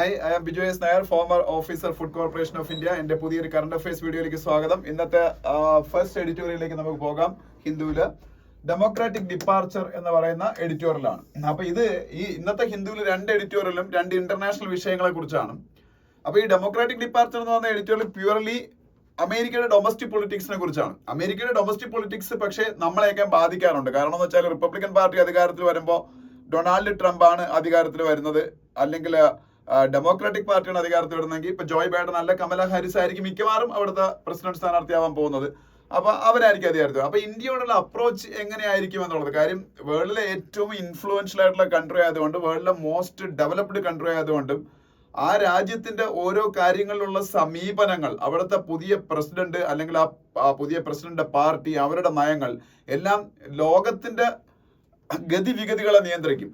Hi, I am Biju S Nair, former officer Food Corporation of India. എൻ്റെ പുതിയൊരു current affairs വീഡിയോയിലേക്ക് സ്വാഗതം. ഇന്നത്തെ ഫസ്റ്റ് എഡിറ്റോറിയലിലേക്ക് നമുക്ക് പോകാം. ഹിന്ദുവില് ഡെമോക്രാറ്റിക് ഡിപ്പാർച്ചർ എന്ന് പറയുന്ന എഡിറ്റോറിയലാണ്. അപ്പൊ ഇത് ഇന്നത്തെ ഹിന്ദുവിൽ രണ്ട് എഡിറ്റോറിയലും രണ്ട് ഇന്റർനാഷണൽ വിഷയങ്ങളെ കുറിച്ചാണ്. അപ്പൊ ഈ ഡെമോക്രാറ്റിക് ഡിപ്പാർച്ചർ എന്ന് പറഞ്ഞ എഡിറ്റോറിയൽ പ്യൂർലി അമേരിക്കയുടെ ഡൊമസ്റ്റിക് പൊളിറ്റിക്സിനെ കുറിച്ചാണ്. അമേരിക്കയുടെ ഡൊമസ്റ്റിക് പൊളിറ്റിക്സ് പക്ഷേ നമ്മളെയൊക്കെ ബാധിക്കാറുണ്ട്. കാരണം എന്ന് വെച്ചാൽ റിപ്പബ്ലിക്കൻ പാർട്ടി അധികാരത്തിൽ വരുമ്പോൾ ഡൊണാൾഡ് ട്രംപ് ആണ് അധികാരത്തിൽ വരുന്നത്, അല്ലെങ്കിൽ ഡെമോക്രാറ്റിക് പാർട്ടിയാണ് അധികാരത്തിൽ വരുന്നതെങ്കിൽ ഇപ്പൊ ജോയ് ബൈഡൻ അല്ല കമല ഹാരിസ് ആയിരിക്കും മിക്കവാറും അവിടുത്തെ പ്രസിഡന്റ് സ്ഥാനാർത്ഥിയാവാൻ പോകുന്നത്. അപ്പൊ അവരായിരിക്കും അധികാരത്തിൽ. അപ്പൊ ഇന്ത്യയോടുള്ള അപ്രോച്ച് എങ്ങനെയായിരിക്കും എന്നുള്ളത് കാര്യം, വേൾഡിലെ ഏറ്റവും ഇൻഫ്ലുവൻഷ്യൽ ആയിട്ടുള്ള കൺട്രി ആയതുകൊണ്ട്, വേൾഡിലെ മോസ്റ്റ് ഡെവലപ്ഡ് കൺട്രി ആയതുകൊണ്ടും ആ രാജ്യത്തിന്റെ ഓരോ കാര്യങ്ങളിലുള്ള സമീപനങ്ങൾ, അവിടുത്തെ പുതിയ പ്രസിഡന്റ് അല്ലെങ്കിൽ ആ പുതിയ പ്രസിഡന്റിന്റെ പാർട്ടി, അവരുടെ നയങ്ങൾ എല്ലാം ലോകത്തിന്റെ ഗതിവിഗതികളെ നിയന്ത്രിക്കും.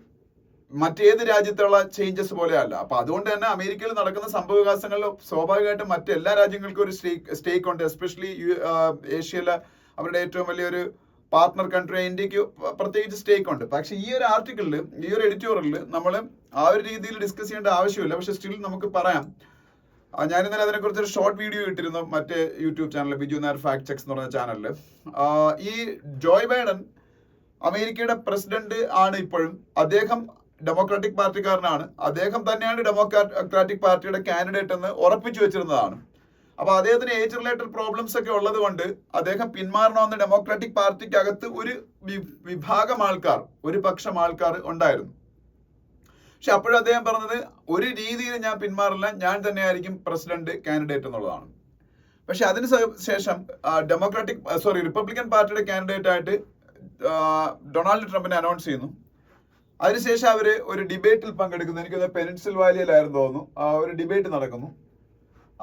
മറ്റേത് രാജ്യത്തുള്ള ചേഞ്ചസ് പോലെയല്ല. അപ്പൊ അതുകൊണ്ട് തന്നെ അമേരിക്കയിൽ നടക്കുന്ന സംഭവ വികാസങ്ങളിൽ സ്വാഭാവികമായിട്ടും മറ്റെല്ലാ രാജ്യങ്ങൾക്കും ഒരു സ്റ്റേക്ക് ഉണ്ട്. എസ്പെഷ്യലി ഏഷ്യയിലെ അവരുടെ ഏറ്റവും വലിയൊരു പാർട്ട്ണർ കൺട്രി ഇന്ത്യക്ക് പ്രത്യേകിച്ച് സ്റ്റേക്ക് ഉണ്ട്. പക്ഷെ ഈ ഒരു ആർട്ടിക്കിളിൽ, ഈ ഒരു എഡിറ്റോറിയലിൽ നമ്മൾ ആ ഒരു രീതിയിൽ ഡിസ്കസ് ചെയ്യേണ്ട ആവശ്യമില്ല. പക്ഷെ സ്റ്റിൽ നമുക്ക് പറയാം. ഞാൻ ഇന്നലെ അതിനെക്കുറിച്ച് ഒരു ഷോർട്ട് വീഡിയോ ഇട്ടിരുന്നു മറ്റേ YouTube channel Biju Nair fact checks എന്ന് പറഞ്ഞ ചാനലിൽ. ഈ ജോയ് ബൈഡൻ അമേരിക്കയുടെ പ്രസിഡന്റ് ആണ് ഇപ്പോഴും. അദ്ദേഹം ഡെമോക്രാറ്റിക് പാർട്ടിക്കാരനാണ്. അദ്ദേഹം തന്നെയാണ് ഡെമോക്രാറ്റിക് പാർട്ടിയുടെ കാൻഡിഡേറ്റ് എന്ന് ഉറപ്പിച്ചു വെച്ചിരുന്നതാണ്. അപ്പൊ അദ്ദേഹത്തിന് ഏജ് റിലേറ്റഡ് പ്രോബ്ലംസ് ഒക്കെ ഉള്ളത് കൊണ്ട് അദ്ദേഹം പിന്മാറണമെന്ന് ഡെമോക്രാറ്റിക് പാർട്ടിക്കകത്ത് ഒരു വിഭാഗം ആൾക്കാർ, ഒരു പക്ഷം ആൾക്കാർ ഉണ്ടായിരുന്നു. പക്ഷെ അപ്പോഴും അദ്ദേഹം പറഞ്ഞത് ഒരു രീതിയിൽ ഞാൻ പിന്മാറില്ല, ഞാൻ തന്നെയായിരിക്കും പ്രസിഡന്റ് കാൻഡിഡേറ്റ് എന്നുള്ളതാണ്. പക്ഷെ അതിന് ശേഷം റിപ്പബ്ലിക്കൻ പാർട്ടിയുടെ കാൻഡിഡേറ്റ് ആയിട്ട് ഡൊണാൾഡ് ട്രംപിനെ അനൗൺസ് ചെയ്യുന്നു. അതിനുശേഷം അവര് ഒരു ഡിബേറ്റിൽ പങ്കെടുക്കുന്നു. എനിക്കത് പെനിൻസിൽവാനിയയിലായിരുന്നു തോന്നുന്നു. ഒരു ഡിബേറ്റ് നടക്കുന്നു.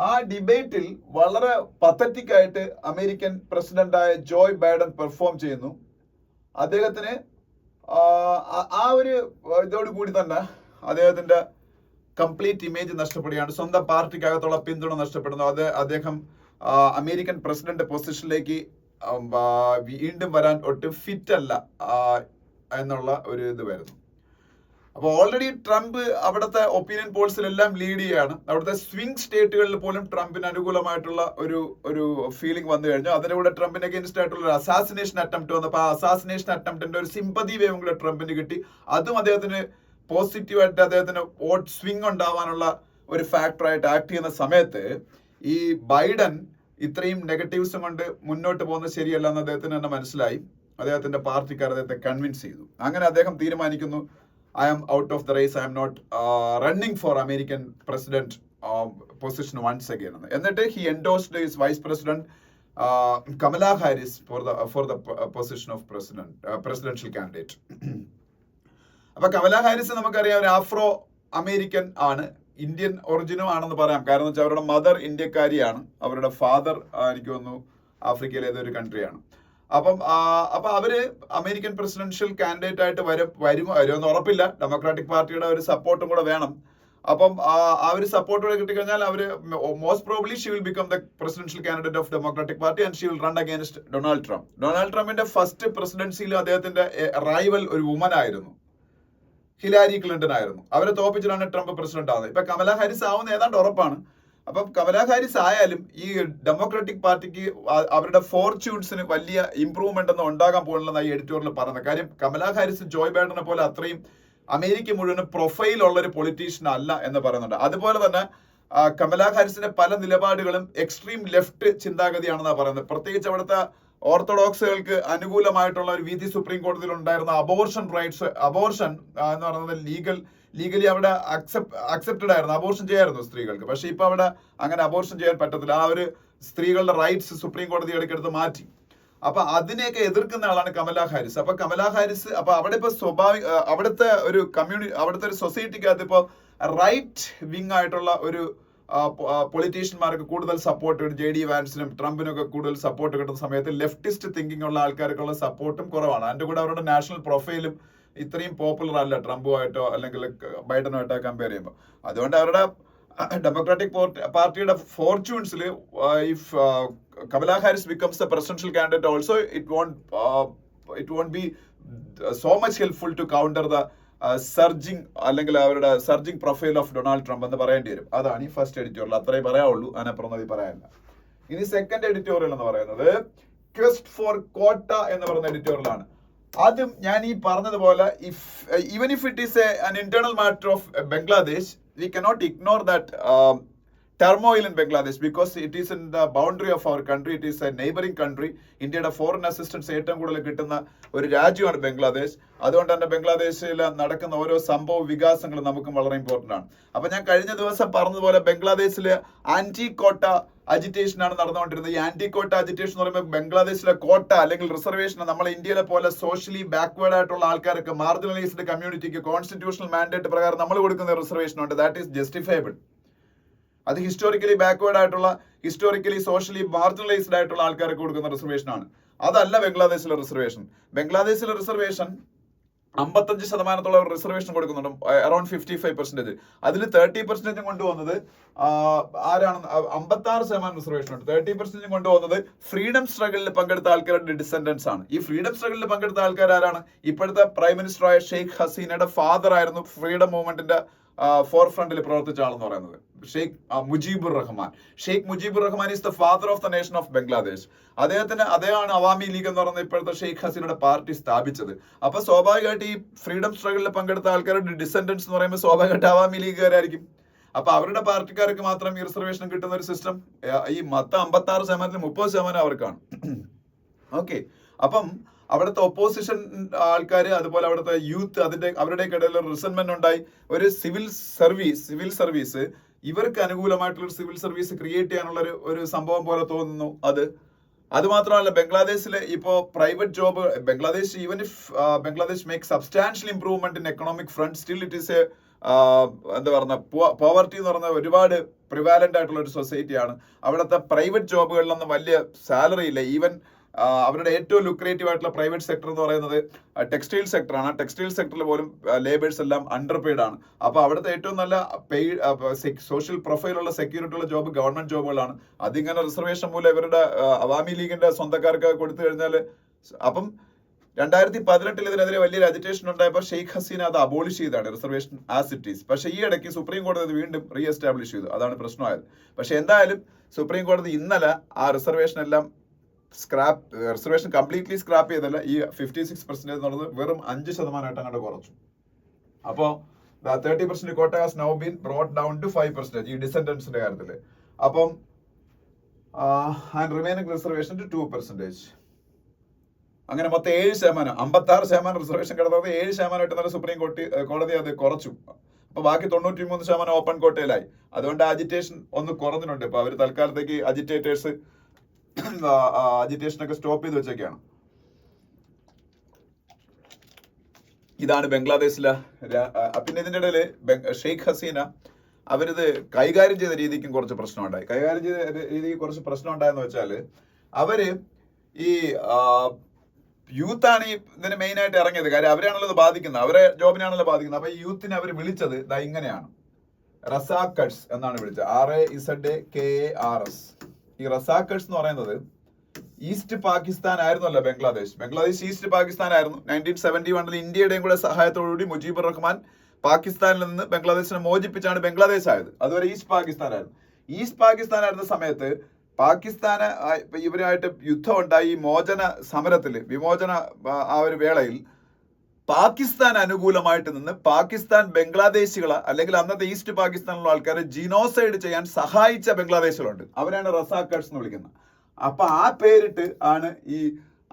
ആ ഡിബേറ്റിൽ വളരെ പത്തറ്റിക് ആയിട്ട് അമേരിക്കൻ പ്രസിഡന്റായ ജോയ് ബൈഡൻ പെർഫോം ചെയ്യുന്നു. അദ്ദേഹത്തിന് ആ ഒരു ഇതോടുകൂടി തന്നെ അദ്ദേഹത്തിന്റെ കംപ്ലീറ്റ് ഇമേജ് നഷ്ടപ്പെടുകയാണ്. സ്വന്തം പാർട്ടിക്കകത്തുള്ള പിന്തുണ നഷ്ടപ്പെടുന്നു. അദ്ദേഹം അമേരിക്കൻ പ്രസിഡന്റ് പൊസിഷനിലേക്ക് വീണ്ടും വരാൻ ഒട്ടും ഫിറ്റ് അല്ല എന്നുള്ള ഒരു ഇത് വരുന്നു. അപ്പോൾ ഓൾറെഡി ട്രംപ് അവിടുത്തെ ഒപ്പീനിയൻ പോൾസിലെല്ലാം ലീഡ് ചെയ്യാണ്. അവിടുത്തെ സ്വിംഗ് സ്റ്റേറ്റുകളിൽ പോലും ട്രംപിന് അനുകൂലമായിട്ടുള്ള ഒരു ഫീലിംഗ് വന്നു കഴിഞ്ഞു. അതിന്റെ കൂടെ ട്രംപിന് അഗേൻസ്റ്റ് ആയിട്ടുള്ള ഒരു അസാസിനേഷൻ അറ്റംപ്റ്റ് വന്നപ്പോൾ ആ അസാസിനേഷൻ അറ്റംപ്റ്റിന്റെ ഒരു സിമ്പതി വേവും കൂടെ ട്രംപിന് കിട്ടി. അതും അദ്ദേഹത്തിന് പോസിറ്റീവായിട്ട് അദ്ദേഹത്തിന് വോട്ട് സ്വിംഗ് ഉണ്ടാവാനുള്ള ഒരു ഫാക്ടറായിട്ട് ആക്ട് ചെയ്യുന്ന സമയത്ത് ഈ ബൈഡൻ ഇത്രയും നെഗറ്റീവ്സും കൊണ്ട് മുന്നോട്ട് പോകുന്നത് ശരിയല്ല എന്ന് അദ്ദേഹത്തിന് തന്നെ മനസ്സിലായി. അദ്ദേഹത്തിന്റെ പാർട്ടിക്കാർ അദ്ദേഹത്തെ കൺവിൻസ് ചെയ്തു. അങ്ങനെ അദ്ദേഹം തീരുമാനിക്കുന്നു, I am out of the race. I am not running for American president position once again. എന്നിട്ട് he endorsed his vice president Kamala Harris for the position of presidential candidate. അപ്പൊ കമല ഹാരിസ് നമുക്കറിയാം ഒരു ആഫ്രോ അമേരിക്കൻ ആണ്, Indian ഒറിജിനും ആണെന്ന് പറയാം. കാരണം എന്ന് വെച്ചാൽ അവരുടെ മദർ ഇന്ത്യക്കാരിയാണ്, അവരുടെ ഫാദർ എനിക്ക് തോന്നുന്നു ആഫ്രിക്കയിലെ ഏതൊരു കൺട്രിയാണ്. അപ്പൊ അവര് അമേരിക്കൻ പ്രസിഡൻഷ്യൽ കാൻഡിഡേറ്റ് ആയിട്ട് വരുമോ എന്ന് ഉറപ്പില്ല. ഡെമോക്രാറ്റിക് പാർട്ടിയുടെ ഒരു സപ്പോർട്ടും കൂടെ വേണം. അപ്പം ആ ഒരു സപ്പോർട്ട് കൂടെ കിട്ടിക്കഴിഞ്ഞാൽ അവര് most probably she will become the presidential candidate of democratic party and she will run against Donald Trump. Donald ട്രംപിന്റെ ഫസ്റ്റ് പ്രസിഡൻസിയിൽ അദ്ദേഹത്തിന്റെ റൈവൽ ഒരു വുമൻ ആയിരുന്നു, ഹിലാരി ക്ലിന്റൺ ആയിരുന്നു. അവരെ തോപ്പിച്ചിട്ടാണ് ട്രംപ് പ്രസിഡന്റ് ആവുന്നത്. ഇപ്പൊ കമല ഹാരിസ് ആവുന്ന ഏതാണ്ട് ഉറപ്പാണ്. അപ്പം കമല ഹാരിസ് ആയാലും ഈ ഡെമോക്രാറ്റിക് പാർട്ടിക്ക് അവരുടെ ഫോർച്യൂൺസിന് വലിയ ഇംപ്രൂവ്മെന്റ് ഒന്നും ഉണ്ടാകാൻ പോകുന്നില്ലെന്ന് ഈ എഡിറ്റോറിയൽ പറയുന്നത്. കാര്യം കമല ഹാരിസ് ജോയ് ബൈഡനെ പോലെ അത്രയും അമേരിക്ക മുഴുവൻ പ്രൊഫൈൽ ഉള്ള ഒരു പൊളിറ്റീഷ്യൻ അല്ല എന്ന് പറയുന്നുണ്ട്. അതുപോലെ തന്നെ കമല ഹാരിസിന്റെ പല നിലപാടുകളും എക്സ്ട്രീം ലെഫ്റ്റ് ചിന്താഗതിയാണെന്നാണ് പറയുന്നത്. പ്രത്യേകിച്ച് അവിടുത്തെ ഓർത്തഡോക്സുകൾക്ക് അനുകൂലമായിട്ടുള്ള ഒരു വിധി സുപ്രീം കോടതിയിൽ ഉണ്ടായിരുന്ന അബോർഷൻ എന്ന് പറയുന്നത് ലീഗലി അവിടെ അക്സെപ്റ്റഡ് ആയിരുന്നു, അബോർഷൻ ചെയ്യായിരുന്നു സ്ത്രീകൾക്ക്. പക്ഷെ ഇപ്പൊ അവിടെ അങ്ങനെ അബോർഷൻ ചെയ്യാൻ പറ്റത്തില്ല. ആ ഒരു സ്ത്രീകളുടെ റൈറ്റ്സ് സുപ്രീം കോടതി ഇടയ്ക്കെടുത്ത് മാറ്റി. അപ്പൊ അതിനെയൊക്കെ എതിർക്കുന്ന ആളാണ് കമല ഹാരിസ്. അപ്പൊ കമല ഹാരിസ് അവിടെ ഇപ്പൊ അവിടുത്തെ ഒരു അവിടുത്തെ ഒരു സൊസൈറ്റിക്കകത്ത് ഇപ്പൊ റൈറ്റ് വിങ് ആയിട്ടുള്ള ഒരു പൊളിറ്റീഷ്യന്മാർക്ക് കൂടുതൽ സപ്പോർട്ട് കിട്ടും. JD വാൻസിനും ട്രംപിനൊക്കെ കൂടുതൽ സപ്പോർട്ട് കിട്ടുന്ന സമയത്ത് ലെഫ്റ്റിസ്റ്റ് തിങ്കിങ് ഉള്ള ആൾക്കാർക്കുള്ള സപ്പോർട്ടും കുറവാണ്. അതിന്റെ കൂടെ അവരുടെ നാഷണൽ പ്രൊഫൈലും ഇത്രയും പോപ്പുലർ അല്ല ട്രംപുമായിട്ടോ അല്ലെങ്കിൽ ബൈഡനുമായിട്ടോ കമ്പയർ ചെയ്യുമ്പോൾ. അതുകൊണ്ട് അവരുടെ ഡെമോക്രാറ്റിക് പാർട്ടിയുടെ ഫോർച്യൂൺസിൽ if Kamala Harris becomes the presidential candidate also it won't be so much helpful to counter the surging അല്ലെങ്കിൽ അവരുടെ surging profile of Donald Trump എന്ന് പറയേണ്ടി വരും. അതാണ് ഈ ഫസ്റ്റ് എഡിറ്റോറിയൽ. അത്രേ പറയാവുള്ളൂ, അതിനപ്പുറം പറയാനില്ല. ഇനി സെക്കൻഡ് എഡിറ്റോറിയൽ എന്ന് പറയുന്നത് ക്വസ്റ്റ് ഫോർ കോട്ട എന്ന് പറയുന്ന എഡിറ്റോറിയലാണ്. അതും ഞാൻ ഈ പറഞ്ഞതുപോലെ even if it is an internal matter of Bangladesh, we cannot ignore that turmoil in Bangladesh because it is in the boundary of our country. It is a neighboring country. ഇന്ത്യയുടെ foreign assistance ഏറ്റവും കൂടുതൽ കിട്ടുന്ന ഒരു രാജ്യമാണ് ബംഗ്ലാദേശ്. അതുകൊണ്ട് തന്നെ ബംഗ്ലാദേശിൽ നടക്കുന്ന ഓരോ സംഭവ വികാസങ്ങളും നമുക്കും വളരെ ഇമ്പോർട്ടൻ്റ് ആണ്. അപ്പൊ ഞാൻ കഴിഞ്ഞ ദിവസം പറഞ്ഞതുപോലെ ബംഗ്ലാദേശിലെ ആന്റി കോട്ട അജിറ്റേഷൻ ആണ് നടന്നുകൊണ്ടിരുന്നത്. ഈ ആന്റി കോട്ട അജിറ്റേഷൻ എന്ന് പറയുമ്പോൾ ബംഗ്ലാദേശിലെ കോട്ട അല്ലെങ്കിൽ റിസർവേഷൻ നമ്മളെ ഇന്ത്യയിലെ പോലെ സോഷ്യലി ബാക്ക്വേർഡ് ആയിട്ടുള്ള ആൾക്കാർക്ക്, മാർജിനലൈസ്ഡ് കമ്മ്യൂണിറ്റിക്ക് കോൺസ്റ്റിറ്റ്യൂഷണൽ മാൻഡേറ്റ് പ്രകാരം നമ്മൾ കൊടുക്കുന്ന റിസർവേഷൻ ഉണ്ട്. That is justifiable. അത് ഹിസ്റ്റോറിക്കലി ബാക്ക്വേർഡ് ആയിട്ടുള്ള, ഹിസ്റ്റോറിക്കലി സോഷ്യലി മാർജിനലൈസ്ഡ് ആയിട്ടുള്ള ആൾക്കാർക്ക് കൊടുക്കുന്ന റിസർവേഷൻ ആണ്. അതല്ല ബംഗ്ലാദേശിലെ റിസർവേഷൻ. ബംഗ്ലാദേശിലെ റിസർവേഷൻ 55% റിസർവേഷൻ കൊടുക്കുന്നുണ്ട്, അറൌണ്ട് 55%. അതിൽ 30% കൊണ്ടുപോകുന്നത് ആരാണ്? 56% റിസർവേഷൻ ഉണ്ട്. 30% കൊണ്ടുപോകുന്നത് ഫ്രീഡം സ്ട്രഗിളിൽ പങ്കെടുത്ത ആൾക്കാരുടെ ഡിസെൻഡൻസ് ആണ്. ഈ ഫ്രീഡം സ്ട്രഗിളിൽ പങ്കെടുത്ത ആൾക്കാർ ആരാണ്? ഇപ്പോഴത്തെ പ്രൈം മിനിസ്റ്ററായ ഷെയ്ഖ് ഹസീനയുടെ ഫാദർ ആയിരുന്നു ഫ്രീഡം മൂവ്മെന്റിന്റെ ഫോർ ഫ്രണ്ടിൽ പ്രവർത്തിച്ച ആളെന്ന് പറയുന്നത് Sheikh Mujibur Rahman. Sheikh Mujibur Rahman is the father of the nation of Bangladesh. അദ്ദേഹമാണ് അവാമി ലീഗ് എന്ന് പറയുന്നത് ഇപ്പോഴത്തെ ഷെയ്ഖ് ഹസീനയുടെ പാർട്ടി സ്ഥാപിച്ചത്. അപ്പൊ സ്വാഭാവികമായിട്ട് ഈ ഫ്രീഡം സ്ട്രഗിളിൽ പങ്കെടുത്ത ആൾക്കാരുടെ ഡിസെൻഡൻസ് എന്ന് പറയുമ്പോൾ സ്വാഭാവികമായിട്ട് അവാമി ലീഗുകാരായിരിക്കും. അപ്പൊ അവരുടെ പാർട്ടിക്കാർക്ക് മാത്രം ഈ റിസർവേഷൻ കിട്ടുന്ന ഒരു സിസ്റ്റം ഈ 56%-ൽ 30% അവർക്കാണ്. ഓക്കെ, അപ്പം അവിടുത്തെ ഒപ്പോസിഷൻ ആൾക്കാർ, അതുപോലെ അവിടുത്തെ യൂത്ത്, അവരുടെ ഇടയിൽ റിസൻമെന്റ് ഉണ്ടായി. ഒരു സിവിൽ സർവീസ് ഇവർക്ക് അനുകൂലമായിട്ടുള്ള സിവിൽ സർവീസ് ക്രിയേറ്റ് ചെയ്യാനുള്ള ഒരു സംഭവം പോലെ തോന്നുന്നു. അത് മാത്രമല്ല, ബംഗ്ലാദേശിലെ ഇപ്പോ private job, Bangladesh even if Bangladesh make substantial improvement in economic front, still it is എന്താ പറയുക, പോവർട്ടി എന്ന് പറയുന്ന ഒരുപാട് പ്രിവാലന്റ് ആയിട്ടുള്ള ഒരു സൊസൈറ്റിയാണ്. അവിടുത്തെ പ്രൈവറ്റ് ജോബുകളിലൊന്നും വലിയ സാലറി ഇല്ല. ഈവൻ അവരുടെ ഏറ്റവും ലുക്രേറ്റീവ് ആയിട്ടുള്ള പ്രൈവറ്റ് സെക്ടർ എന്ന് പറയുന്നത് ടെക്സ്റ്റൈൽ സെക്ടറാണ്. ആ ടെക്സ്റ്റൈൽ സെക്ടറിൽ പോലും ലേബേഴ്സ് എല്ലാം അണ്ടർ പെയ്ഡ് ആണ്. അപ്പൊ അവിടുത്തെ ഏറ്റവും നല്ല സോഷ്യൽ പ്രൊഫൈലുള്ള സെക്യൂരിറ്റി ഉള്ള ജോബ് ഗവൺമെന്റ് ജോബുകളാണ്. അതിങ്ങനെ റിസർവേഷൻ മൂലം ഇവരുടെ അവാമി ലീഗിന്റെ സ്വന്തക്കാർക്ക് കൊടുത്തു കഴിഞ്ഞാൽ, അപ്പം 2018 ഇതിനെതിരെ വലിയൊരു അജിറ്റേഷൻ ഉണ്ടായപ്പോൾ ഷെയ്ഖ് ഹസീന അത് അബോളിഷ് ചെയ്താണ് റിസർവേഷൻ ആസ് ഇറ്റ് ഈസ്. പക്ഷേ ഈ ഇടയ്ക്ക് സുപ്രീം കോടതി വീണ്ടും റീ എസ്റ്റാബ്ലിഷ് ചെയ്തു. അതാണ് പ്രശ്നമായത്. പക്ഷെ എന്തായാലും സുപ്രീം കോടതി ഇന്നലെ ആ റിസർവേഷൻ എല്ലാം റിസർവേഷൻ കംപ്ലീറ്റ്ലി സ്ക്രാപ്പ് ചെയ്തല്ല, ഈ 56% എന്നുള്ളത് വെറും 5% അങ്ങോട്ട് കുറച്ചു. അപ്പോൾ 30% quota has now been brought down to 5% ഈ ഡിസെൻഡൻസിന്റെ കാര്യത്തിൽ. അപ്പം ആൻഡ് റിമൈനിങ് റിസർവേഷൻ ടു 2%. അങ്ങനെ മൊത്തം 7%, 56% റിസർവേഷൻ കിടന്നത് 7% ഇന്നലെ സുപ്രീം കോടതി അത് കുറച്ചു. അപ്പൊ ബാക്കി 93% ഓപ്പൺ കോട്ടയിലായി. അതുകൊണ്ട് അജിറ്റേഷൻ ഒന്ന് കുറഞ്ഞിട്ടുണ്ട്. ഇപ്പൊ അവർ തൽക്കാലത്തേക്ക് അജിറ്റേഷനൊക്കെ സ്റ്റോപ്പ് ചെയ്ത് വെച്ചൊക്കെയാണ്. ഇതാണ് ബംഗ്ലാദേശിലെ. പിന്നെ ഇതിന്റെ ഇടയിൽ ഷെയ്ഖ് ഹസീന അവരിത് കൈകാര്യം ചെയ്ത രീതിക്കും കുറച്ച് പ്രശ്നമുണ്ടായി. കൈകാര്യം ചെയ്ത രീതിക്ക് കുറച്ച് പ്രശ്നം ഉണ്ടായെന്ന് വെച്ചാൽ, അവര് ഈ യൂത്താണ് ഇതിന് മെയിൻ ആയിട്ട് ഇറങ്ങിയത്. കാര്യം അവരാണല്ലോ ഇത് ബാധിക്കുന്നത്, അവരെ ജോബിനാണല്ലോ ബാധിക്കുന്നത്. അപ്പൊ ഈ യൂത്തിനെ അവർ വിളിച്ചത് ഇങ്ങനെയാണ്, റസാക്കട്സ് എന്നാണ് വിളിച്ചത്. RAZAKARS. ഈ റസാക്കട്സ് എന്ന് പറയുന്നത് ഈസ്റ്റ് പാകിസ്ഥാൻ ആയിരുന്നല്ലോ ബംഗ്ലാദേശ് ഈസ്റ്റ് പാകിസ്ഥാൻ ആയിരുന്നു. 1971 ഇന്ത്യയുടെയും കൂടെ സഹായത്തോടുകൂടി മുജീബുർ റഹ്മാൻ പാകിസ്ഥാനിൽ നിന്ന് ബംഗ്ലാദേശിനെ മോചിപ്പിച്ചാണ് ബംഗ്ലാദേശ് ആയത്. അതുവരെ ഈസ്റ്റ് പാകിസ്ഥാൻ ആയിരുന്നു. ഈസ്റ്റ് പാകിസ്ഥാൻ ആയിരുന്ന സമയത്ത് പാകിസ്ഥാന് ഇവരായിട്ട് യുദ്ധം ഉണ്ടായി. മോചന സമരത്തില്, വിമോചന ആ ഒരു വേളയിൽ പാകിസ്ഥാൻ അനുകൂലമായിട്ട് നിന്ന് പാകിസ്ഥാൻ ബംഗ്ലാദേശികളെ, അല്ലെങ്കിൽ അന്നത്തെ ഈസ്റ്റ് പാകിസ്ഥാനിലുള്ള ആൾക്കാരെ ജിനോസൈഡ് ചെയ്യാൻ സഹായിച്ച ബംഗ്ലാദേശികളുണ്ട്. അവരാണ് റസാക്കട്സ് എന്ന് വിളിക്കുന്നത്. അപ്പൊ ആ പേരിട്ട് ആണ് ഈ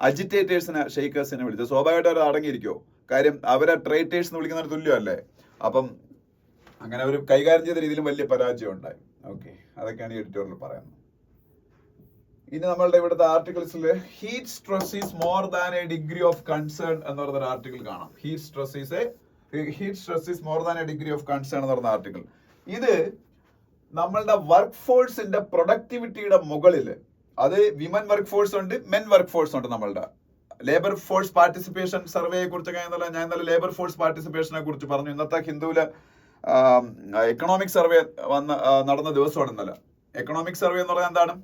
അജിറ്റേറ്റേഴ്സിനെ ഷെയ്ഖ് ഹസീനെ വിളിച്ചത്. സ്വാഭാവികമായിട്ട് അവർ അടങ്ങിയിരിക്കുമോ? കാര്യം അവരെ ട്രേറ്റേഴ്സ് എന്ന് വിളിക്കുന്നതിന് തുല്യമല്ലേ. അപ്പം അങ്ങനെ അവർ കൈകാര്യം ചെയ്ത രീതിയിലും വലിയ പരാജയം ഉണ്ടായി. ഓക്കെ, അതൊക്കെയാണ് ഈ എഡിറ്റോറിയൽ പറയുന്നത്. ഇനി നമ്മളുടെ ഇവിടുത്തെ ആർട്ടിക്കിൾസിൽ heat stress is more than a degree of concern എന്ന് പറഞ്ഞൊരു ആർട്ടിക്കിൾ കാണാം. Heat stress is more than a degree of concern എന്ന് പറഞ്ഞ ആർട്ടിക്കിൾ. ഇത് നമ്മളുടെ വർക്ക് ഫോഴ്സിന്റെ പ്രൊഡക്ടിവിറ്റിയുടെ മുകളിൽ, അത് വിമൻ വർക്ക് ഫോഴ്സ് ഉണ്ട്, മെൻ വർക്ക് ഫോഴ്സ് ഉണ്ട്. നമ്മളുടെ ലേബർ ഫോഴ്സ് പാർട്ടിസിപ്പേഷൻ സർവേയെ കുറിച്ചൊക്കെ ഞാൻ ഇന്നലെ ലേബർ ഫോഴ്സ് പാർട്ടിസിപ്പേഷനെ കുറിച്ച് പറഞ്ഞു. ഇന്നത്തെ ഹിന്ദുവിലെ എക്കണോമിക് സർവേ നടന്ന ദിവസമാണ് ഇന്നലെ. എക്കണോമിക് സർവേ എന്ന് പറഞ്ഞാൽ എന്താണ്?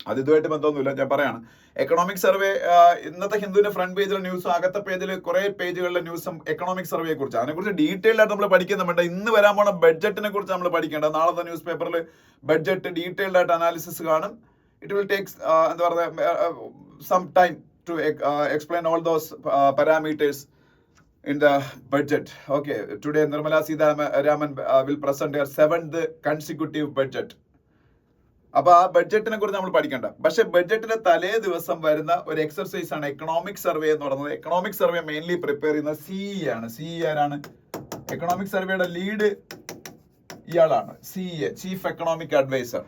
അത് ഇതുമായിട്ട് ബന്ധമൊന്നുമില്ല, ഞാൻ പറയാണ്. എക്കണോമിക് സർവേ ഇന്നത്തെ ഹിന്ദുവിന്റെ ഫ്രണ്ട് പേജിലെ ന്യൂസും അകത്തെ പേജിൽ കുറെ പേജുകളിലെ ന്യൂസും എക്കണോമിക് സർവേയെ കുറിച്ച്, അതിനെക്കുറിച്ച് ഡീറ്റെയിൽ ആയിട്ട് നമ്മൾ പഠിക്കുന്നുണ്ട്. ഇന്ന് വരാൻ പോണ ബഡ്ജറ്റിനെ കുറിച്ച് നമ്മൾ പഠിക്കേണ്ടത്. നാളത്തെ ന്യൂസ് പേപ്പറിൽ ബഡ്ജറ്റ് ഡീറ്റെയിൽഡ് ആയിട്ട് അനാലിസിസ് കാണും. ഇറ്റ് വിൽ ടേക്സ് എന്താ പറയുക some time to explain all those parameters in the budget. Okay, today Nirmala Sitharaman will present her 7th consecutive budget. അപ്പൊ ആ ബഡ്ജറ്റിനെ കുറിച്ച് നമ്മൾ പഠിക്കണ്ട. പക്ഷെ ബഡ്ജറ്റിന്റെ തലേ ദിവസം വരുന്ന ഒരു എക്സർസൈസ് ആണ് എക്കണോമിക് സർവേ എന്ന് പറയുന്നത്. എക്കണോമിക് സർവേ മെയിൻലി പ്രിപ്പയർ ചെയ്യുന്ന CE ആണ്. CE ആരാണ്? എക്കണോമിക് സർവേയുടെ ലീഡ് ഇയാളാണ്. CE, chief economic adviser.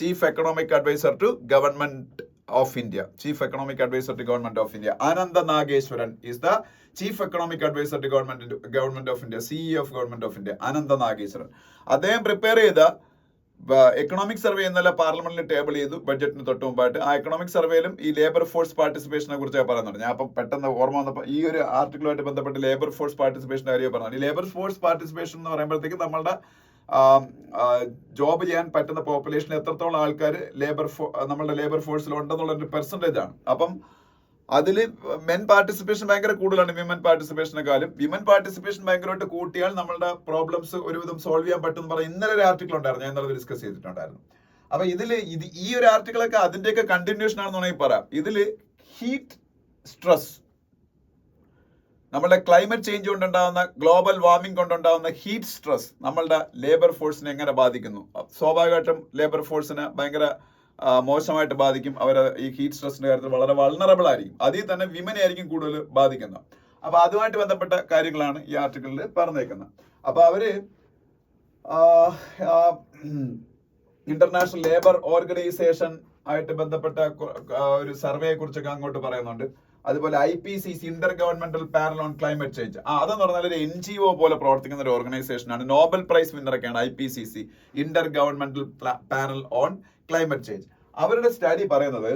Chief economic adviser to government of India. Chief Economic Advisor to Government of India. Ananda Nageshwaran is the Chief Economic Advisor to Government of India. CEO of Government of India. Ananda Nageshwaran. അദ്ദേഹം prepare ചെയ്ത economic survey ഇന്നലെ പാർലമെന്റിൽ table ചെയ്തു ബഡ്ജറ്റിന് തൊട്ട് മുമ്പായിട്ട്. ആ economic സർവേയിലും ഈ labour force പാർട്ടിസിപ്പേഷനെ കുറിച്ച് പറയുന്നുണ്ട്. ഞാൻ അപ്പം പെട്ടെന്ന് ഓർമ്മ വന്നപ്പോൾ ഈ ഒരു ആർട്ടിക്കിളുമായിട്ട് ബന്ധപ്പെട്ട് ലേബർ ഫോഴ്സ് പാർട്ടിസിപ്പേഷൻ്റെ കാര്യം പറഞ്ഞു. ഈ ലേബർ ഫോഴ്സ് പാർട്ടിസിപ്പേഷൻ എന്ന് പറയുമ്പോഴത്തേക്ക് നമ്മളുടെ ജോബ് ചെയ്യാൻ പറ്റുന്ന പോപ്പുലേഷൻ എത്രത്തോളം ആൾക്കാർ നമ്മളുടെ ലേബർ ഫോഴ്സിൽ ഉണ്ടെന്നുള്ള ഒരു പെർസെൻറ്റേജ് ആണ്. അപ്പം അതിൽ മെൻ പാർട്ടിസിപ്പേഷൻ ഭയങ്കര കൂടുതലാണ് വിമൻ പാർട്ടിസിപ്പേഷനെക്കാളും. വിമൻ പാർട്ടിസിപ്പേഷൻ ഭയങ്കരമായിട്ട് കൂട്ടിയാൽ നമ്മളുടെ പ്രോബ്ലംസ് ഒരുവിധം സോൾവ് ചെയ്യാൻ പറ്റുമെന്ന് പറഞ്ഞാൽ ഇന്നലെ ഒരു ആർട്ടിക്കിൾ ഉണ്ടായിരുന്നു, ഞാൻ ഇന്നലെ ഡിസ്കസ് ചെയ്തിട്ടുണ്ടായിരുന്നു. അപ്പൊ ഈ ഒരു ആർട്ടിക്കിളൊക്കെ അതിന്റെയൊക്കെ കണ്ടിന്യൂഷൻ ആണെന്ന് വേണമെങ്കിൽ പറയാം. ഇതിൽ ഹീറ്റ് സ്ട്രെസ്, നമ്മളുടെ ക്ലൈമറ്റ് ചേഞ്ച് കൊണ്ടുണ്ടാകുന്ന ഗ്ലോബൽ വാർമിംഗ് കൊണ്ടുണ്ടാകുന്ന ഹീറ്റ് സ്ട്രെസ് നമ്മളുടെ ലേബർ ഫോഴ്സിനെ എങ്ങനെ ബാധിക്കുന്നു? സ്വാഭാവികമായിട്ടും ലേബർ ഫോഴ്സിനെ ഭയങ്കര മോശമായിട്ട് ബാധിക്കും. അവർ ഈ ഹീറ്റ് സ്ട്രെസ്സിന്റെ കാര്യത്തിൽ വളരെ വൾണറബിൾ ആയിരിക്കും. അതിൽ തന്നെ വിമനെ ആയിരിക്കും കൂടുതൽ ബാധിക്കുന്നത്. അപ്പൊ അതുമായിട്ട് ബന്ധപ്പെട്ട കാര്യങ്ങളാണ് ഈ ആർട്ടിക്കിളിൽ പറഞ്ഞേക്കുന്നത്. അപ്പൊ അവര് ഇന്റർനാഷണൽ ലേബർ ഓർഗനൈസേഷൻ ആയിട്ട് ബന്ധപ്പെട്ട ഒരു സർവേയെ കുറിച്ചൊക്കെ അങ്ങോട്ട് പറയുന്നുണ്ട്. അതുപോലെ IPCC, inter governmental panel on climate change, അതെന്ന് പറഞ്ഞാൽ ഒരു NGO പോലെ പ്രവർത്തിക്കുന്ന ഒരു ഓർഗനൈസേഷനാണ്. നോബൽ പ്രൈസ് വിന്നറൊക്കെയാണ് IPCC, inter governmental panel on climate change. അവരുടെ സ്റ്റഡി പറയുന്നത്